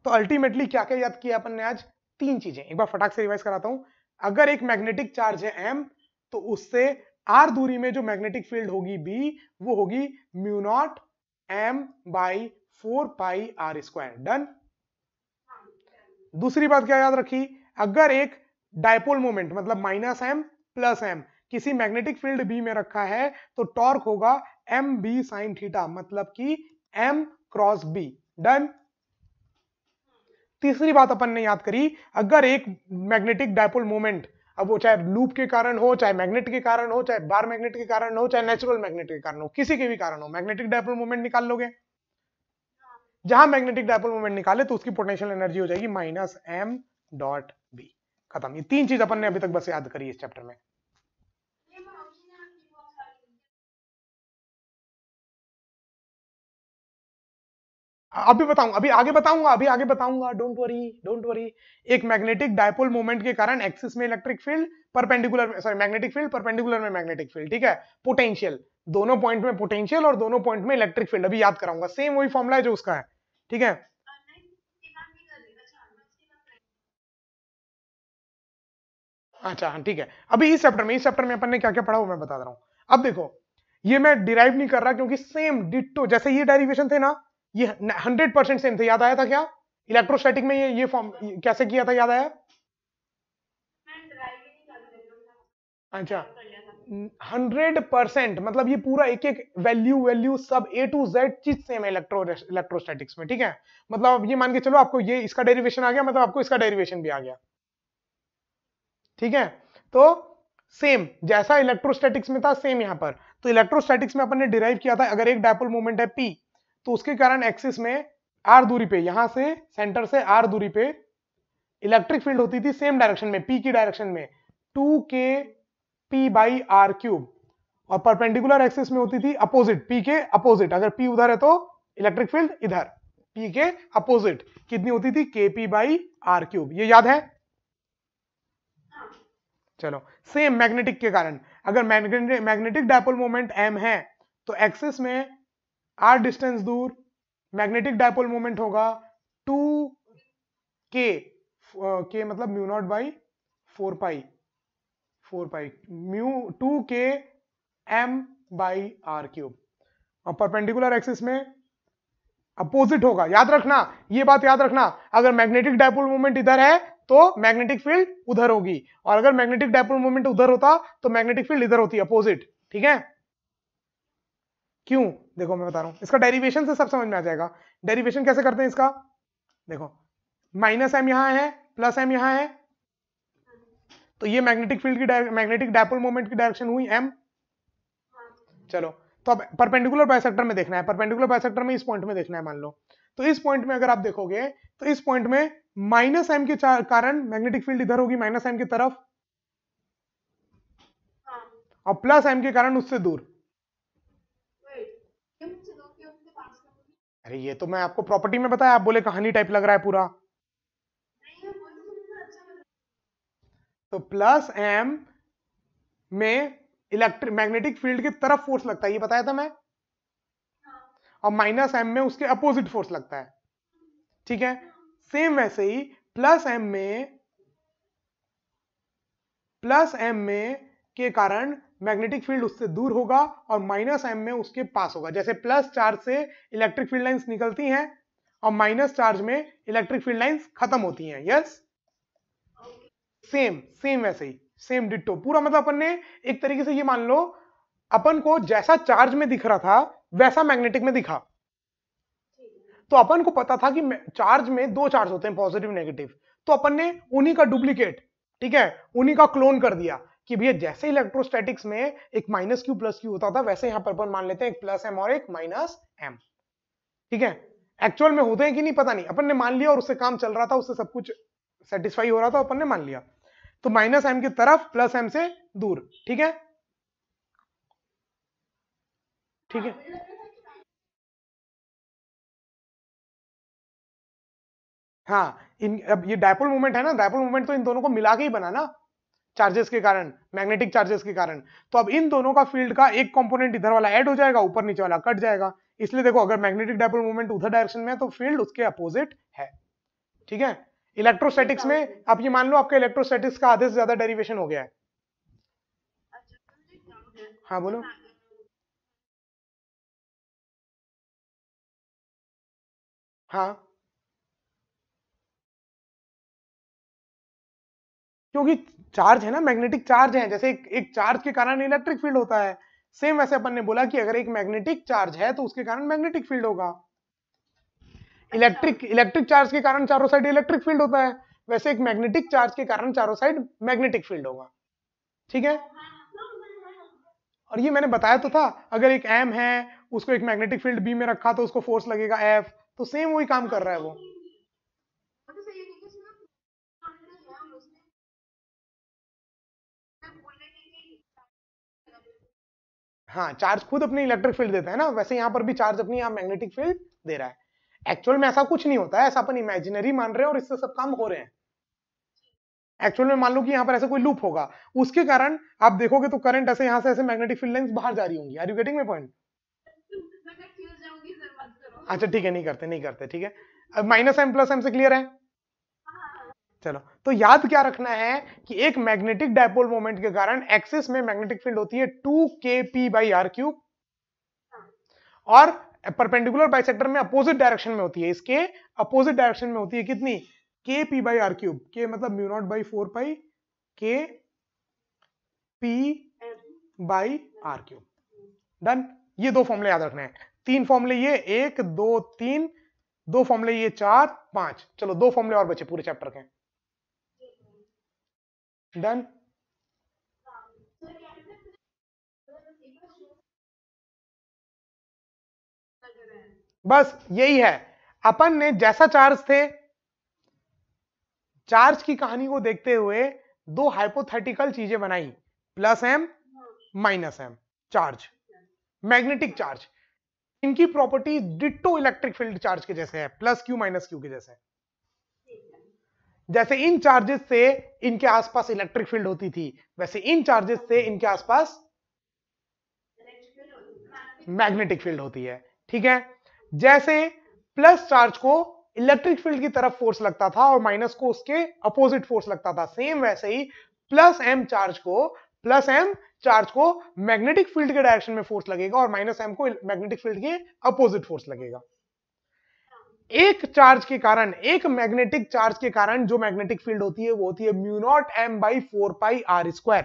तो अल्टीमेटली क्या क्या याद किया अपन ने आज? तीन चीजें, एक बार फटाक से रिवाइज कराता हूं। अगर एक मैग्नेटिक चार्ज है m, तो उससे r दूरी में जो मैग्नेटिक फील्ड होगी b, वो होगी mu naught m by 4 pi R square. Done. दूसरी बात क्या याद रखी? अगर एक डायपोल मोमेंट मतलब माइनस एम प्लस एम किसी मैग्नेटिक फील्ड बी में रखा है, तो टॉर्क होगा एम बी साइन थीटा, मतलब कि एम क्रॉस बी। डन। तीसरी बात अपन ने याद करी, अगर एक मैग्नेटिक डायपोल मोमेंट, अब वो चाहे लूप के कारण हो, चाहे मैग्नेट के कारण हो, चाहे बार मैग्नेट के कारण हो, चाहे नेचुरल मैग्नेट के कारण हो, किसी के भी कारण हो, मैग्नेटिक डायपोल मोमेंट निकाल लोगे। जहां मैग्नेटिक डायपोल मोमेंट निकाले तो उसकी पोटेंशियल एनर्जी हो जाएगी माइनस एम डॉट बी। खत्म। ये तीन चीज अपन ने अभी तक बस याद करी इस चैप्टर में। अभी बताऊंगा, अभी आगे बताऊंगा, अभी आगे बताऊंगा, डोंट वरी डोंट वरी। एक मैग्नेटिक डायपोल मोमेंट के कारण एक्सिस में electric field, perpendicular sorry magnetic field, perpendicular में मैग्नेटिक फील्ड। ठीक है, पोटेंशियल, दोनों पॉइंट में पोटेंशियल और दोनों पॉइंट में इलेक्ट्रिक फील्ड, अभी याद कराऊंगा। सेम वही फॉर्मूला है जो उसका है। ठीक है, अच्छा हाँ ठीक है। अभी इस चैप्टर में अपन ने क्या क्या पढ़ा वो मैं बता रहा हूं। अब देखो, ये मैं डिराइव नहीं कर रहा, क्योंकि सेम डिट्टो जैसे ये डेरिवेशन थे ना, ये 100% सेम थे। याद आया था क्या इलेक्ट्रोस्टैटिक में ये फॉर्म कैसे किया था? याद आया? अच्छा, 100%, मतलब ये पूरा एक एक वैल्यू वैल्यू सब ए टू जेड चीज सेम है इलेक्ट्रोस्टैटिक्स में। ठीक है, मतलब अब ये मान के चलो आपको ये इसका डेरिवेशन आ गया, मतलब आपको इसका डेरिवेशन भी आ गया। ठीक है, तो सेम जैसा इलेक्ट्रोस्टैटिक्स में था सेम यहां पर। तो इलेक्ट्रोस्टैटिक्स में अपन ने डिराइव किया था, अगर एक डायपोल मोमेंट है P, तो उसके कारण एक्सिस में r दूरी पे, यहां से सेंटर से r दूरी पे इलेक्ट्रिक फील्ड होती थी सेम डायरेक्शन में, P की डायरेक्शन में, 2k P by R cube, और परपेंडिकुलर एक्सिस में होती थी अपोजिट, P के अपोजिट। अगर P उधर है तो इलेक्ट्रिक फील्ड इधर, P के अपोजिट कितनी होती थी? KP by R cube. ये याद है? चलो, सेम मैग्नेटिक के कारण, अगर मैग्नेटिक डायपोल मोमेंट m है, तो एक्सिस में r डिस्टेंस दूर मैग्नेटिक डायपोल मोमेंट होगा 2k, k मतलब mu naught by 4 pi mu 2k m by R cube, और परपेंडिकुलर एक्सिस में अपोजिट होगा। याद रखना, ये बात याद रखना, अगर मैग्नेटिक डायपोल मोमेंट इधर है तो मैग्नेटिक फील्ड उधर होगी, और अगर मैग्नेटिक डायपोल मोमेंट उधर होता तो मैग्नेटिक फील्ड इधर होती, अपोजिट। ठीक है, क्यों? देखो मैं बता रहा हूं, इसका डेरिवेशन से सब समझ में आ जाएगा। डेरिवेशन कैसे करते हैं इसका? देखो, माइनस एम यहां है, प्लस एम यहां है, तो ये मैग्नेटिक फील्ड की मैग्नेटिक डायपोल मोमेंट की डायरेक्शन हुई एम। चलो, तो अब परपेंडिकुलर बाइसेक्टर में देखना है, परपेंडिकुलर बाइसेक्टर में इस पॉइंट में देखना है मान लो। तो इस पॉइंट में अगर आप देखोगे तो इस पॉइंट में माइनस एम के कारण मैग्नेटिक फील्ड इधर होगी माइनस एम की तरफ, और प्लस एम के कारण उससे दूर। अरे ये तो मैं आपको प्रॉपर्टी में बताया, आप बोले कहानी टाइप लग रहा है पूरा। तो प्लस एम में इलेक्ट्रिक मैग्नेटिक फील्ड की तरफ फोर्स लगता है, ये बताया था मैं, और माइनस एम में उसके अपोजिट फोर्स लगता है, ठीक है। सेम वैसे ही प्लस एम में के कारण मैग्नेटिक फील्ड उससे दूर होगा और माइनस एम में उसके पास होगा। जैसे प्लस चार्ज से इलेक्ट्रिक फील्ड लाइंस निकलती हैं और माइनस चार्ज में इलेक्ट्रिक फील्ड लाइंस खत्म होती हैं। यस, सेम वैसे ही, सेम डिट्टो पूरा। मतलब अपन ने एक तरीके से ये मान लो अपन को जैसा चार्ज में दिख रहा था वैसा मैग्नेटिक में दिखा। तो अपन को पता था कि चार्ज में दो चार्ज होते हैं, पॉजिटिव नेगेटिव, तो अपन ने उन्हीं का डुप्लीकेट, ठीक है, उन्हीं का क्लोन कर दिया कि भैया जैसे इलेक्ट्रोस्टैटिक्स में एक माइनस क्यू प्लस क्यू होता था वैसे यहां पर अपन मान लेते हैं एक प्लस एम और एक माइनस एम, ठीक है। एक्चुअल में होते हैं कि नहीं पता नहीं, अपन ने मान लिया और उससे काम चल रहा था, उससे सब कुछ सेटिस्फाई हो रहा था, अपन ने मान लिया। तो माइनस एम की तरफ प्लस एम से दूर, ठीक है, ठीक है। हाँ, अब ये डायपोल मूवमेंट है ना, डायपोल मूवमेंट तो इन दोनों को मिला के ही बना ना, चार्जेस के कारण, मैग्नेटिक चार्जेस के कारण। तो अब इन दोनों का फील्ड का एक कंपोनेंट इधर वाला ऐड हो जाएगा, ऊपर नीचे वाला कट जाएगा। इसलिए देखो अगर मैग्नेटिक डायपोल मूवमेंट उधर डायरेक्शन में है तो फील्ड उसके अपोजिट है, ठीक है। इलेक्ट्रोस्टैटिक्स में आप ये मान लो आपके इलेक्ट्रोस्टैटिक्स का आधे से ज्यादा डेरिवेशन हो गया है। हाँ बोलो। हाँ, क्योंकि चार्ज है ना, मैग्नेटिक चार्ज है, जैसे एक चार्ज के कारण इलेक्ट्रिक फील्ड होता है, सेम वैसे अपन ने बोला कि अगर एक मैग्नेटिक चार्ज है तो उसके कारण मैग्नेटिक फील्ड होगा। इलेक्ट्रिक चार्ज के कारण चारों साइड इलेक्ट्रिक फील्ड होता है, वैसे एक मैग्नेटिक चार्ज के कारण चारों साइड मैग्नेटिक फील्ड होगा, ठीक है। और ये मैंने बताया तो था, अगर एक एम है उसको एक मैग्नेटिक फील्ड बी में रखा तो उसको फोर्स लगेगा एफ, तो सेम वही काम कर रहा है वो। हाँ, चार्ज खुद अपनी इलेक्ट्रिक फील्ड देता है ना, वैसे यहां पर भी चार्ज अपनी यहां मैग्नेटिक फील्ड दे रहा है। एक्चुअल में ऐसा कुछ नहीं होता है, ऐसा अपन इमेजिनरी मान रहे हैं और इससे सब काम हो रहे हैं। एक्चुअल में मान लो कि यहां पर ऐसा कोई लूप होगा, उसके कारण आप देखोगे तो करंट ऐसे यहां से ऐसे मैग्नेटिक फील्ड लाइंस बाहर जा रही होंगी। Are you getting my point? अच्छा ठीक है, नहीं करते ठीक है। अब माइनस एम प्लस एम से क्लियर है? चलो, तो याद क्या रखना है कि एक मैग्नेटिक डायपोल मोमेंट के कारण एक्सिस में मैग्नेटिक फील्ड होती है 2kp/r³ और परपेंडिकुलर बाइसेक्टर में अपोजिट डायरेक्शन में होती है, इसके अपोजिट डायरेक्शन में होती है कितनी? kp/r³, के मतलब mu naught by 4 pi kp/r³। Done. ये दो फॉर्मूले याद रखने हैं, तीन फॉर्मूले ये, 1 2 3, दो फॉर्मूले ये 4 5। चलो दो फॉर्मूले और बचे पूरे चैप्टर के। डन। बस यही है, अपन ने जैसा चार्ज थे, चार्ज की कहानी को देखते हुए दो हाइपोथेटिकल चीजें बनाई, plus M minus M charge, magnetic charge. इनकी property ditto electric field charge के जैसे है, प्लस क्यू माइनस क्यू के जैसे। जैसे इन चार्जेस से इनके आसपास इलेक्ट्रिक फील्ड होती थी, वैसे इन चार्जेस से इनके आसपास मैग्नेटिक फील्ड होती है, ठीक है। जैसे प्लस चार्ज को इलेक्ट्रिक फील्ड की तरफ फोर्स लगता था और माइनस को उसके अपोजिट फोर्स लगता था, सेम वैसे ही प्लस एम चार्ज को मैग्नेटिक फील्ड के डायरेक्शन में फोर्स लगेगा और माइनस एम को मैग्नेटिक फील्ड के अपोजिट फोर्स लगेगा। एक चार्ज के कारण, एक मैग्नेटिक चार्ज के कारण जो मैग्नेटिक फील्ड होती है वो होती है mu naught M by 4 pi r²।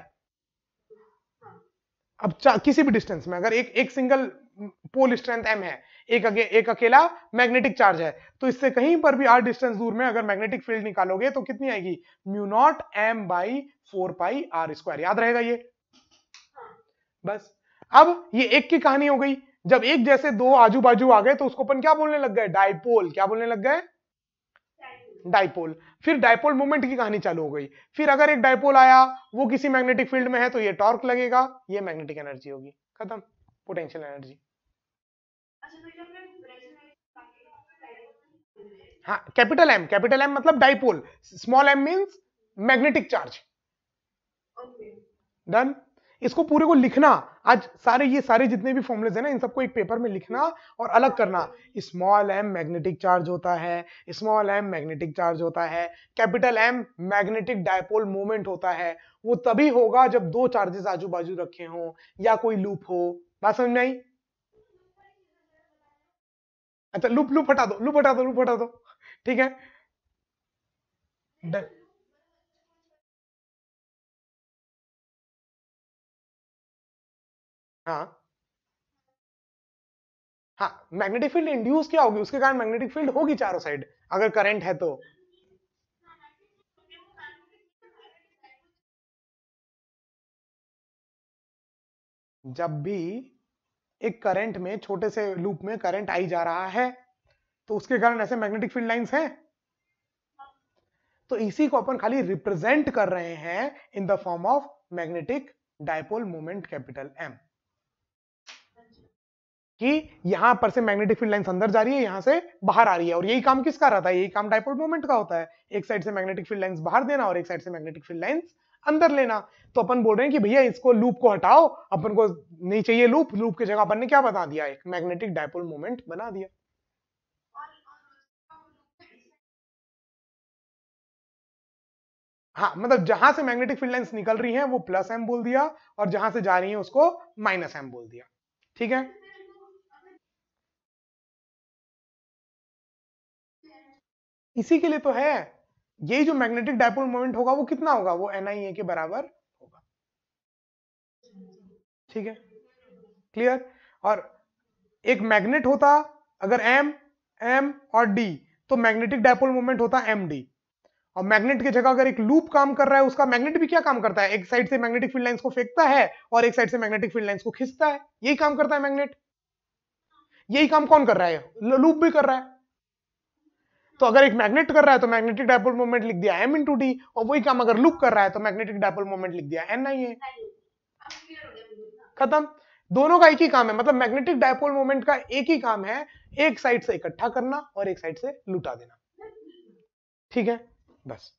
अब किसी भी डिस्टेंस में अगर एक सिंगल पोल स्ट्रेंथ m है, एक अकेला मैग्नेटिक चार्ज है, तो इससे कहीं पर भी r डिस्टेंस दूर में अगर मैग्नेटिक फील्ड निकालोगे तो कितनी आएगी? Mu naught M by 4 pi r²। याद रहेगा ये? बस अब ये एक की कहानी हो गई, जब एक जैसे दो आजू बाजू आ गए तो उसको अपन क्या बोलने लग गए, डाइपोल। क्या बोलने लग गए, डाइपोल। फिर डाइपोल मोमेंट की कहानी चालू हो गई। फिर अगर एक डाइपोल आया, वो किसी मैग्नेटिक फील्ड में है तो ये टॉर्क लगेगा, ये मैग्नेटिक एनर्जी होगी, खत्म, पोटेंशियल एनर्जी। हाँ, कैपिटल एम मतलब dipole, small M means magnetic charge. Done. इसको पूरे को लिखना, आज सारे ये सारे जितने भी फॉर्मुलेज है ना, इन सबको एक पेपर में लिखना और अलग करना। स्मॉल एम मैग्नेटिक चार्ज होता है, स्मॉल एम मैग्नेटिक चार्ज होता है, capital M magnetic dipole moment होता है। वो तभी होगा जब दो चार्जेस आजू बाजू रखे हो या कोई लूप हो। बात समझ में आई? अच्छा, लूप लूप हटा दो, लूप हटा दो, लूप हटा दो, ठीक है। डन। हाँ हाँ, मैग्नेटिक फील्ड इंड्यूस क्या होगी, उसके कारण मैग्नेटिक फील्ड होगी चारों साइड, अगर करंट है तो। जब भी एक करंट में, छोटे से लूप में करंट आई जा रहा है, तो उसके कारण ऐसे मैग्नेटिक फील्ड लाइंस हैं। तो इसी को अपन खाली रिप्रेजेंट कर रहे हैं in the form of magnetic dipole moment capital M, कि यहां पर से मैग्नेटिक फील्ड लाइंस अंदर जा रही है, यहां से बाहर आ रही है। और यही काम किसका रहता है, यही काम डायपोल मोमेंट का होता है, एक साइड से मैग्नेटिक फील्ड लाइंस बाहर देना और एक साइड से मैग्नेटिक फील्ड लाइंस अंदर लेना। तो अपन बोल रहे हैं कि भैया इसको, लूप को हटाओ, अपन को नहीं चाहिए लूप, लूप की जगह अपन ने क्या बना दिया, एक मैग्नेटिक डायपोल मोमेंट बना दिया। हाँ, मतलब जहां से मैग्नेटिक फील्ड लाइंस निकल रही हैं वो प्लस एम बोल दिया, और जहां से जा रही हैं उसको माइनस एम बोल दिया, ठीक है। इसी के लिए तो है, यही जो मैग्नेटिक डायपोल मोमेंट होगा वो कितना होगा, वो एन आई ए के बराबर होगा, ठीक है, क्लियर। और एक मैग्नेट होता, अगर एम, एम और डी, तो मैग्नेटिक डायपोल मोमेंट होता एम डी। और मैग्नेट की जगह अगर एक लूप काम कर रहा है, उसका मैग्नेट भी क्या काम करता है, एक साइड से मैग्नेटिक फील्ड लाइंस को फेंकता है और एक साइड से मैग्नेटिक फील्ड लाइंस को खींचता है, यही काम करता है मैग्नेट। यही काम कौन कर रहा है, लूप भी कर रहा है। तो अगर एक मैग्नेट कर रहा है तो मैग्नेटिक डायपोल मोमेंट लिख दिया एम इंटू डी, और वही काम अगर लूप कर रहा है तो मैग्नेटिक डायपोल मोमेंट लिख दिया एन आई ए, खत्म। दोनों का एक ही काम है, मतलब मैग्नेटिक डायपोल मोमेंट का एक ही काम है, एक साइड से इकट्ठा करना और एक साइड से लुटा देना, ठीक है, बस।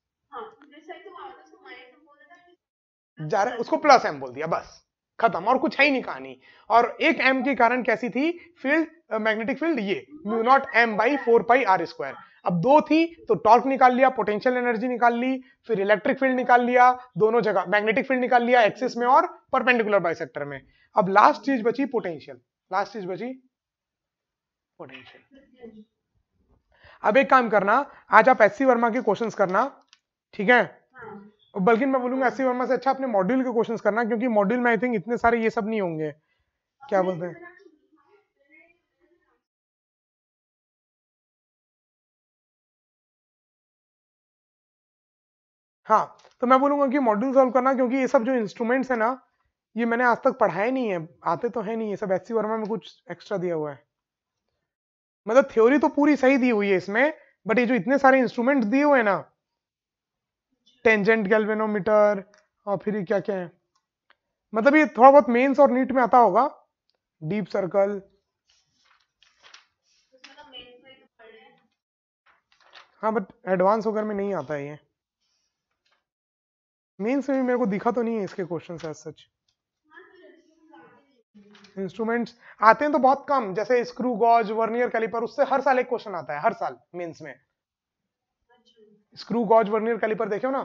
जा रहा है उसको प्लस एम बोल दिया, बस, खत्म, और कुछ है ही नहीं कहानी। और एक एम के कारण कैसी थी फील्ड, मैग्नेटिक फील्ड, ये mu naught M by 4 pi r²। अब दो थी तो टॉर्क निकाल लिया, पोटेंशियल एनर्जी निकाल ली, फिर इलेक्ट्रिक फील्ड निकाल लिया, दोनों जगह मैग्नेटिक फील्ड निकाल लिया, एक्सिस में और परपेंडिकुलर बाइसेक्टर में। अब लास्ट चीज बची पोटेंशियल, लास्ट चीज बची पोटेंशियल। अब एक काम करना, आज आप एससी वर्मा के क्वेश्चंस करना, ठीक है। बल्कि मैं बोलूंगा एससी वर्मा से अच्छा अपने मॉड्यूल के क्वेश्चंस करना, क्योंकि मॉड्यूल में आई थिंक इतने सारे ये सब नहीं होंगे, क्या बोलते हैं। हाँ, तो मैं बोलूंगा कि मॉड्यूल सॉल्व करना, क्योंकि ये सब जो इंस्ट्रूमेंट्स है ना, ये मैंने आज तक पढ़ाए नहीं है, आते तो है नहीं, ये सब एससी वर्मा में कुछ एक्स्ट्रा दिया हुआ है। मतलब थ्योरी तो पूरी सही दी हुई है इसमें, बट ये जो इतने सारे इंस्ट्रूमेंट्स दिए हुए हैं ना, टेंजेंट गैल्वेनोमीटर और फिर ये क्या क्या है, मतलब ये थोड़ा बहुत मेंस और नीट में आता होगा, डीप सर्कल। हाँ, बट एडवांस वगैरह में नहीं आता है ये, मेंस में भी मेरे को दिखा तो नहीं है इसके क्वेश्चन एज सच। इंस्ट्रूमेंट्स आते हैं तो बहुत कम, जैसे स्क्रू गॉज, वर्नियर कैलिपर, उससे हर साल एक क्वेश्चन आता है, हर साल मेंस में। स्क्रू गॉज वर्नियर कैलिपर देखो ना,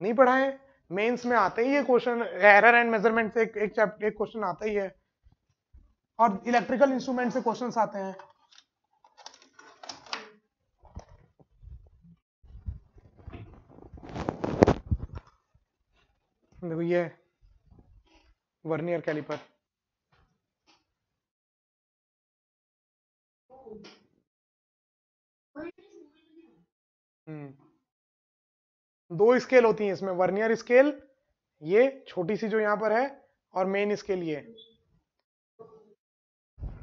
नहीं पढ़ा है, मेंस में आते ही ये क्वेश्चन, एरर एंड मेजरमेंट से एक क्वेश्चन आता ही है, और इलेक्ट्रिकल इंस्ट्रूमेंट से क्वेश्चंस आते हैं। देखो ये वर्नियर कैलिपर, दो स्केल होती हैं इसमें, वर्नियर स्केल, ये छोटी सी जो यहां पर है, और मेन इसके लिए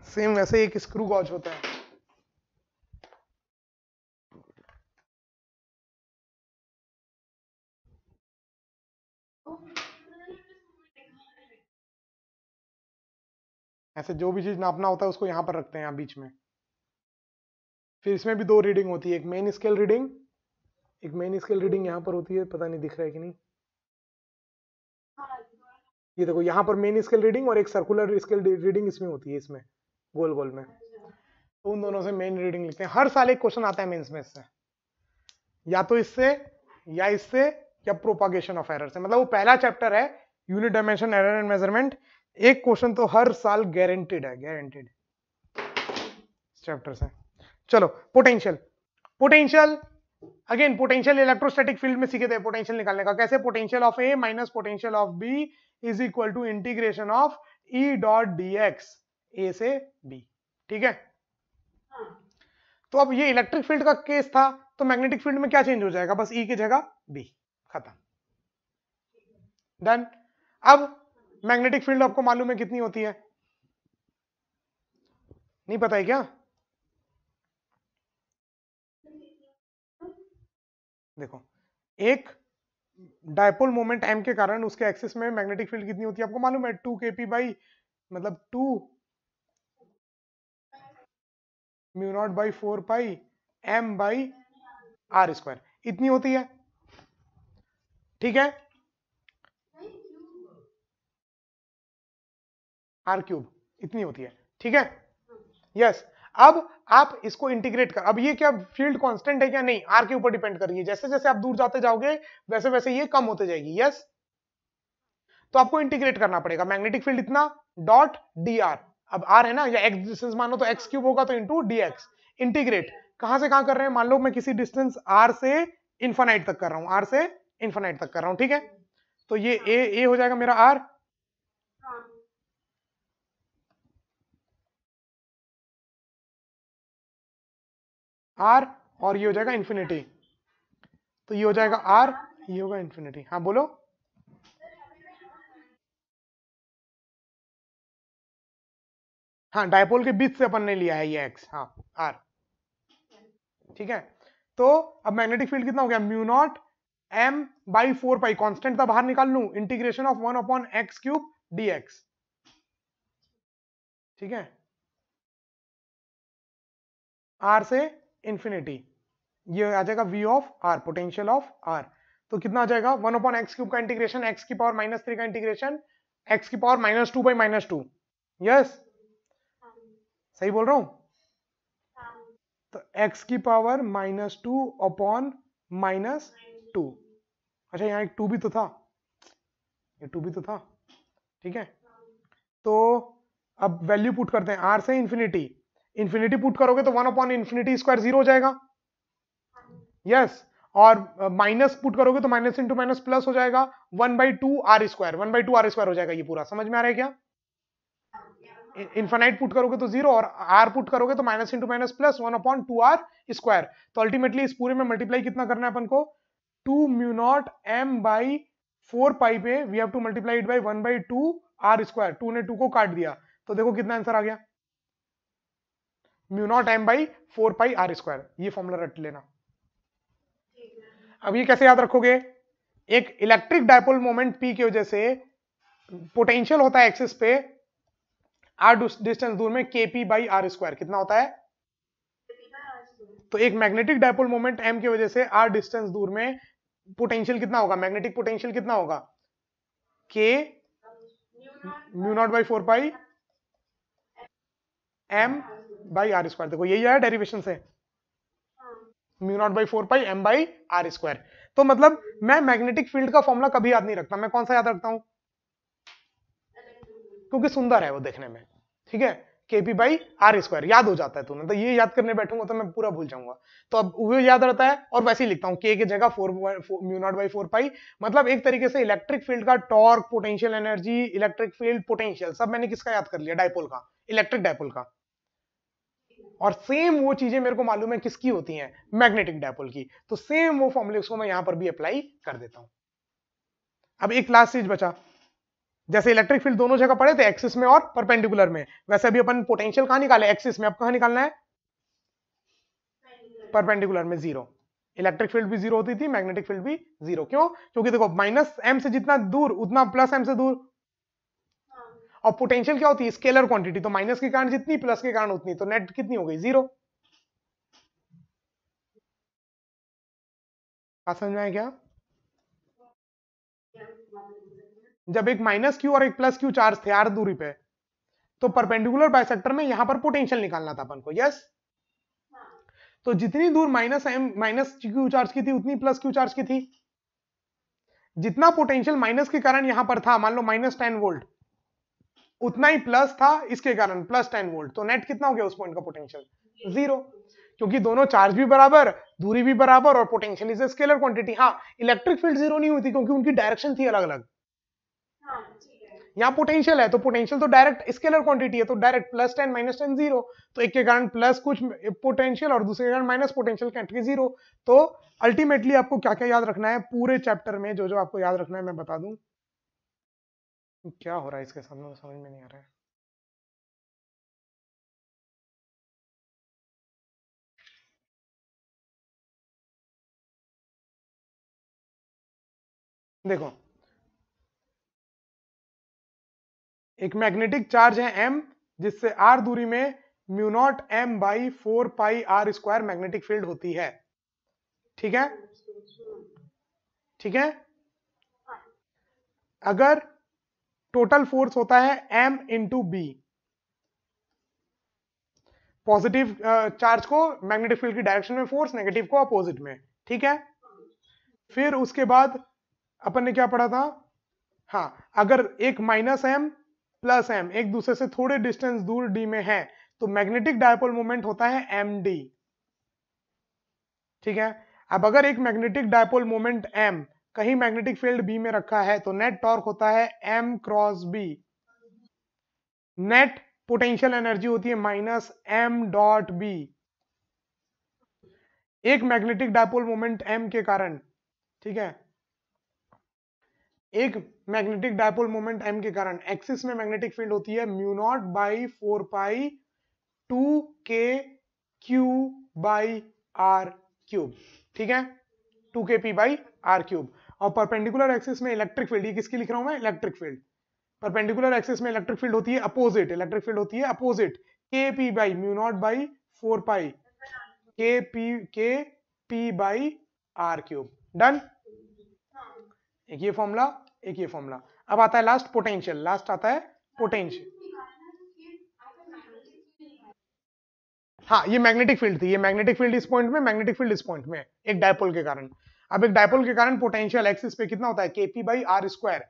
सेम वैसे एक स्क्रू गॉज होता है। ऐसे जो भी चीज नापना होता है उसको यहां पर रखते हैं यहाँ बीच में। फिर इसमें भी दो रीडिंग होती है, एक मेन स्केल रीडिंग, एक मेन स्केल रीडिंग यहाँ पर होती है, पता नहीं दिख रहा है कि नहीं, ये देखो यहाँ पर मेन स्केल रीडिंग और एक सर्कुलर स्केल रीडिंग इसमें होती है, इसमें गोल गोल में। तो उन दोनों से मेन रीडिंग लिखते हैं। हर साल एक क्वेश्चन आता है मेंस में इससे, या तो इससे या इससे या प्रोपागेशन ऑफ एरर से। मतलब वो पहला चैप्टर है unit dimension error and measurement, एक क्वेश्चन तो हर साल गारंटेड है, गारंटेड चैप्टर से। चलो potential, potential again potential electrostatic field में सीखे थे पोटेंशियल निकालने का। कैसे? Potential of A minus potential of B is equal to integration of E dot D X, A से बी। ठीक है, तो अब ये इलेक्ट्रिक फील्ड का केस था, तो मैग्नेटिक फील्ड में क्या चेंज हो जाएगा? बस ई की जगह बी, खत्म, डन। अब मैग्नेटिक फील्ड आपको मालूम है कितनी होती है? नहीं पता है क्या? देखो, एक डायपोल मोमेंट m के कारण उसके एक्सिस में मैग्नेटिक फील्ड कितनी होती है आपको मालूम है? 2 kp बाई, मतलब 2 mu naught by 4 pi m by R square, इतनी होती है। ठीक है, आर क्यूब इतनी होती है। ठीक है, यस। अब आप इसको इंटीग्रेट कर, अब ये क्या फील्ड कांस्टेंट है क्या? नहीं, आर के ऊपर डिपेंड कर रही है। जैसे जैसे आप दूर जाते जाओगे वैसे वैसे ये कम होते जाएगी। यस, तो आपको इंटीग्रेट करना पड़ेगा। मैग्नेटिक फील्ड इतना डॉट डी आर, अब आर है ना, या एक्स डिस्टेंस मानो तो एक्स क्यूब होगा, तो इंटू डी एक्स। इंटीग्रेट कहां से कहां कर रहे हैं? मान लो मैं किसी डिस्टेंस आर से इन्फानाइट तक कर रहा हूं, आर से इन्फानाइट तक कर रहा हूं। ठीक है, तो ये ए हो जाएगा मेरा आर, आर, और ये हो जाएगा इन्फिनिटी, तो ये हो जाएगा आर, ये होगा इन्फिनिटी। हाँ बोलो। हाँ, डायपोल के बीच से अपन ने लिया है ये एक्स, हाँ आर। ठीक है, तो अब मैग्नेटिक फील्ड कितना हो गया? Mu naught M by 4 pi, constant था बाहर निकाल लूं, integration of 1 upon X cube D X. ठीक है, आर से इंफिनिटी, ये आ जाएगा V of R, potential of R. तो कितना आ जाएगा? 1 अपॉन एक्स क्यूब का इंटीग्रेशन, एक्स की पावर -3 का इंटीग्रेशन, एक्स की पावर -2 बाई -2। यस, सही बोल रहा हूं? तो x की पावर -2 अपॉन -2। अच्छा, यहाँ एक 2 भी तो था, ये 2 भी तो था। ठीक है, तो अब वैल्यू पुट करते हैं, r से इंफिनिटी, इंफिनिटी पुट करोगे तो 1 अपॉन इंफिनिटी स्क्वायर 0 हो जाएगा। यस, और माइनस पुट करोगे तो माइनस इंटू माइनस प्लस हो जाएगा, 1/2 आर स्क्वायर, 1/2 आर स्क्वायर हो जाएगा। ये पूरा समझ में आ रहा है क्या? इन्फानाइट पुट करोगे तो 0, और आर पुट करोगे तो minus into minus plus 1 upon 2 R square. तो अल्टीमेटली इस पूरे में मल्टीप्लाई कितना करना है अपन को? 2 mu naught M by 4 pi पे we have to multiply it by 1/2 R square. 2 ने 2 को काट दिया, तो देखो कितना आंसर आ गया? Mu naught M by 4 pi R square. ये फॉर्मूला रट लेना। अब ये कैसे याद रखोगे? एक इलेक्ट्रिक डायपोल मोमेंट पी की वजह से पोटेंशियल होता है एक्सिस पे आर डिस्टेंस दूर में kp बाई आर स्क्वायर, कितना होता है? तो एक मैग्नेटिक डायपोल मोमेंट m की वजह से r डिस्टेंस दूर में पोटेंशियल कितना होगा? मैग्नेटिक पोटेंशियल कितना होगा? k mu naught by 4 pi m by R square. देखो यही आया डेरिवेशन से, mu naught by 4 pi m by R square. तो मतलब मैं मैग्नेटिक फील्ड का फॉर्मूला कभी याद नहीं रखता, मैं कौन सा याद रखता हूं? क्योंकि सुंदर है वो देखने में। ठीक है, केपी बाई आर स्क्वायर याद हो जाता है तुम्हें, तो ये याद करने बैठूंगा तो मैं पूरा भूल जाऊंगा। तो अब वो याद रहता है, और वैसे ही लिखता हूँ के की जगह 4 म्यू नॉट बाई 4 पाई। मतलब एक तरीके से इलेक्ट्रिक फील्ड का torque, potential energy, electric field, potential, सब मैंने किसका याद कर लिया? डायपोल का, इलेक्ट्रिक डायपोल का। और सेम वो चीजें मेरे को मालूम है किसकी होती हैं? मैग्नेटिक डायपोल की। तो सेम वो फॉर्मूले को मैं यहां पर भी अप्लाई कर देता हूं। अब एक लास्ट चीज बचा, जैसे इलेक्ट्रिक फील्ड दोनों जगह पड़े थे, एक्सिस में और परपेंडिकुलर में, वैसे अभी अपन पोटेंशियल कहां निकाले, एक्सिस में, अब कहां निकालना है, परपेंडिकुलर में, जीरो। इलेक्ट्रिक फील्ड भी जीरो होती थी, मैग्नेटिक फील्ड भी जीरो। क्यों? क्योंकि देखो माइनस एम से जितना दूर उतना प्लस एम से दूर, और पोटेंशियल क्या होती है, स्केलर क्वांटिटी, तो माइनस के कारण जितनी प्लस के कारण उतनी, तो नेट कितनी हो गई, जीरो। बात समझ में आया क्या? जब एक माइनस क्यू और एक प्लस क्यू चार्ज थे आर दूरी पे, तो परपेंडिकुलर बाइसेक्टर में यहां पर पोटेंशियल निकालना था अपन को, यस। तो जितनी दूर minus M minus Q charge की थी उतनी प्लस क्यू चार्ज की थी। जितना पोटेंशियल माइनस के कारण यहां पर था, मान लो -10 वोल्ट, उतना ही प्लस था इसके कारण +10 वोल्ट, तो नेट कितना हो गया उस पॉइंट का पोटेंशियल, जीरो। क्योंकि दोनों चार्ज भी बराबर, दूरी भी बराबर, और potential is a scalar quantity. हाँ, इलेक्ट्रिक फील्ड जीरो नहीं हुई थी क्योंकि उनकी डायरेक्शन थी अलग अलग। यहाँ पोटेंशियल है, तो पोटेंशियल तो डायरेक्ट स्केलर क्वांटिटी है, तो डायरेक्ट +10 -10 जीरो। तो एक के कारण प्लस कुछ पोटेंशियल और दूसरे के कारण माइनस पोटेंशियल, कैट के जीरो। तो अल्टीमेटली आपको क्या क्या याद रखना है पूरे चैप्टर में, जो जो आपको याद रखना है मैं बता दूं। क्या हो रहा है इसके सामने, समझ में नहीं आ रहा है। देखो, एक मैग्नेटिक चार्ज है m, जिससे r दूरी में mu naught m by 4πr² magnetic field होती है। ठीक है, ठीक है। अगर टोटल फोर्स होता है m into B, positive charge को मैग्नेटिक फील्ड की डायरेक्शन में फोर्स, नेगेटिव को अपोजिट में, ठीक है। फिर उसके बाद अपन ने क्या पढ़ा था, हाँ, अगर एक -m प्लस m एक दूसरे से थोड़े डिस्टेंस दूर d में है, तो मैग्नेटिक डायपोल मोमेंट होता है md। ठीक है। अब अगर एक मैग्नेटिक डायपोल मोमेंट m कहीं मैग्नेटिक फील्ड b में रखा है, तो नेट टॉर्क होता है m cross b। Net potential energy होती है -m.b। एक मैग्नेटिक डायपोल मोमेंट m के कारण, ठीक है, एक मैग्नेटिक डायपोल मोमेंट m के कारण एक्सिस में मैग्नेटिक फील्ड होती है mu naught by 4π 2k/q by r cube. ठीक है, 2kp बाई r क्यूब। और परपेंडिकुलर एक्सिस में इलेक्ट्रिक फील्ड, ये किसकी लिख रहा हूं मैं, इलेक्ट्रिक फील्ड। परपेंडिकुलर एक्सिस में इलेक्ट्रिक फील्ड होती है अपोजिट, इलेक्ट्रिक फील्ड होती है opposite, kp by mu naught by 4π k p by r cube. Done. एक ये फॉर्मूला, एक ये फॉर्मूला। अब आता है लास्ट पोटेंशियल, लास्ट आता है पोटेंशियल। हाँ, ये मैग्नेटिक फील्ड थी, ये मैग्नेटिक फील्ड इस पॉइंट में, मैग्नेटिक फील्ड इस पॉइंट में, एक डायपोल के कारण। अब एक डायपोल के कारण पोटेंशियल एक्सिस पे कितना होता है, kp by r square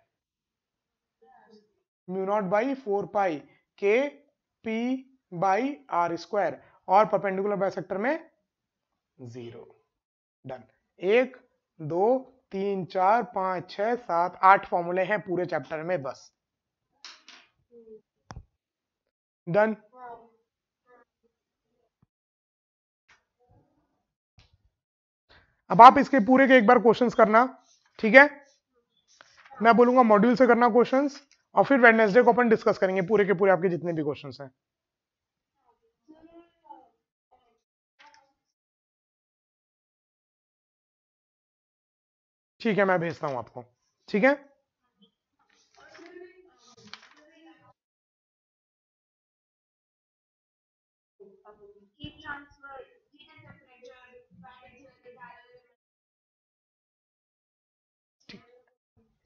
mu naught by 4π kp by r square, और परपेंडिकुलर बाइसेक्टर में जीरो। डन। 1 2 3 4 5 6 7 8 फॉर्मूले हैं पूरे चैप्टर में, बस। डन। अब आप इसके पूरे के एक बार क्वेश्चंस करना, ठीक है। मैं बोलूंगा मॉड्यूल से करना क्वेश्चंस, और फिर वेडनेसडे को अपन डिस्कस करेंगे पूरे के पूरे आपके जितने भी क्वेश्चंस हैं। ठीक है, मैं भेजता हूं आपको, ठीक है।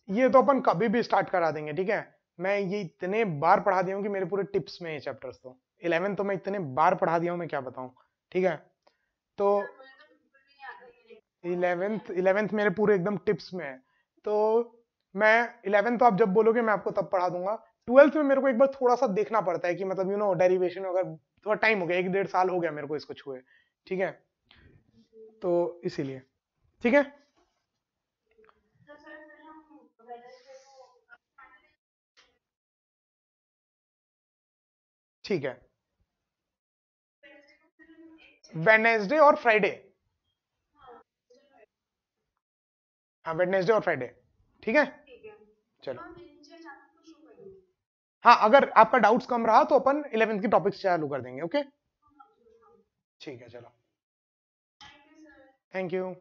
ये तो अपन कभी भी स्टार्ट करा देंगे, ठीक है। मैं ये इतने बार पढ़ा दिया हूं कि मेरे पूरे टिप्स में ये चैप्टर्स, तो 11 तो मैं इतने बार पढ़ा दिया हूं, मैं क्या बताऊं, ठीक है। तो 11th मेरे पूरे एकदम टिप्स में है, तो मैं 11th तो आप जब बोलोगे मैं आपको तब पढ़ा दूंगा। 12th में मेरे को एक बार थोड़ा सा देखना पड़ता है कि मतलब डेरिवेशन, अगर थोड़ा टाइम हो गया, 1 1.5 साल हो गया मेरे को इसको छुए, ठीक है, तो इसीलिए, ठीक है। ठीक है, वेडनेसडे और फ्राइडे, हाँ, वेडनेसडे और फ्राइडे, ठीक है। चलो, हाँ अगर आपका डाउट्स कम रहा तो अपन 11th की टॉपिक्स चालू कर देंगे। ओके, ठीक है, चलो, थैंक यू।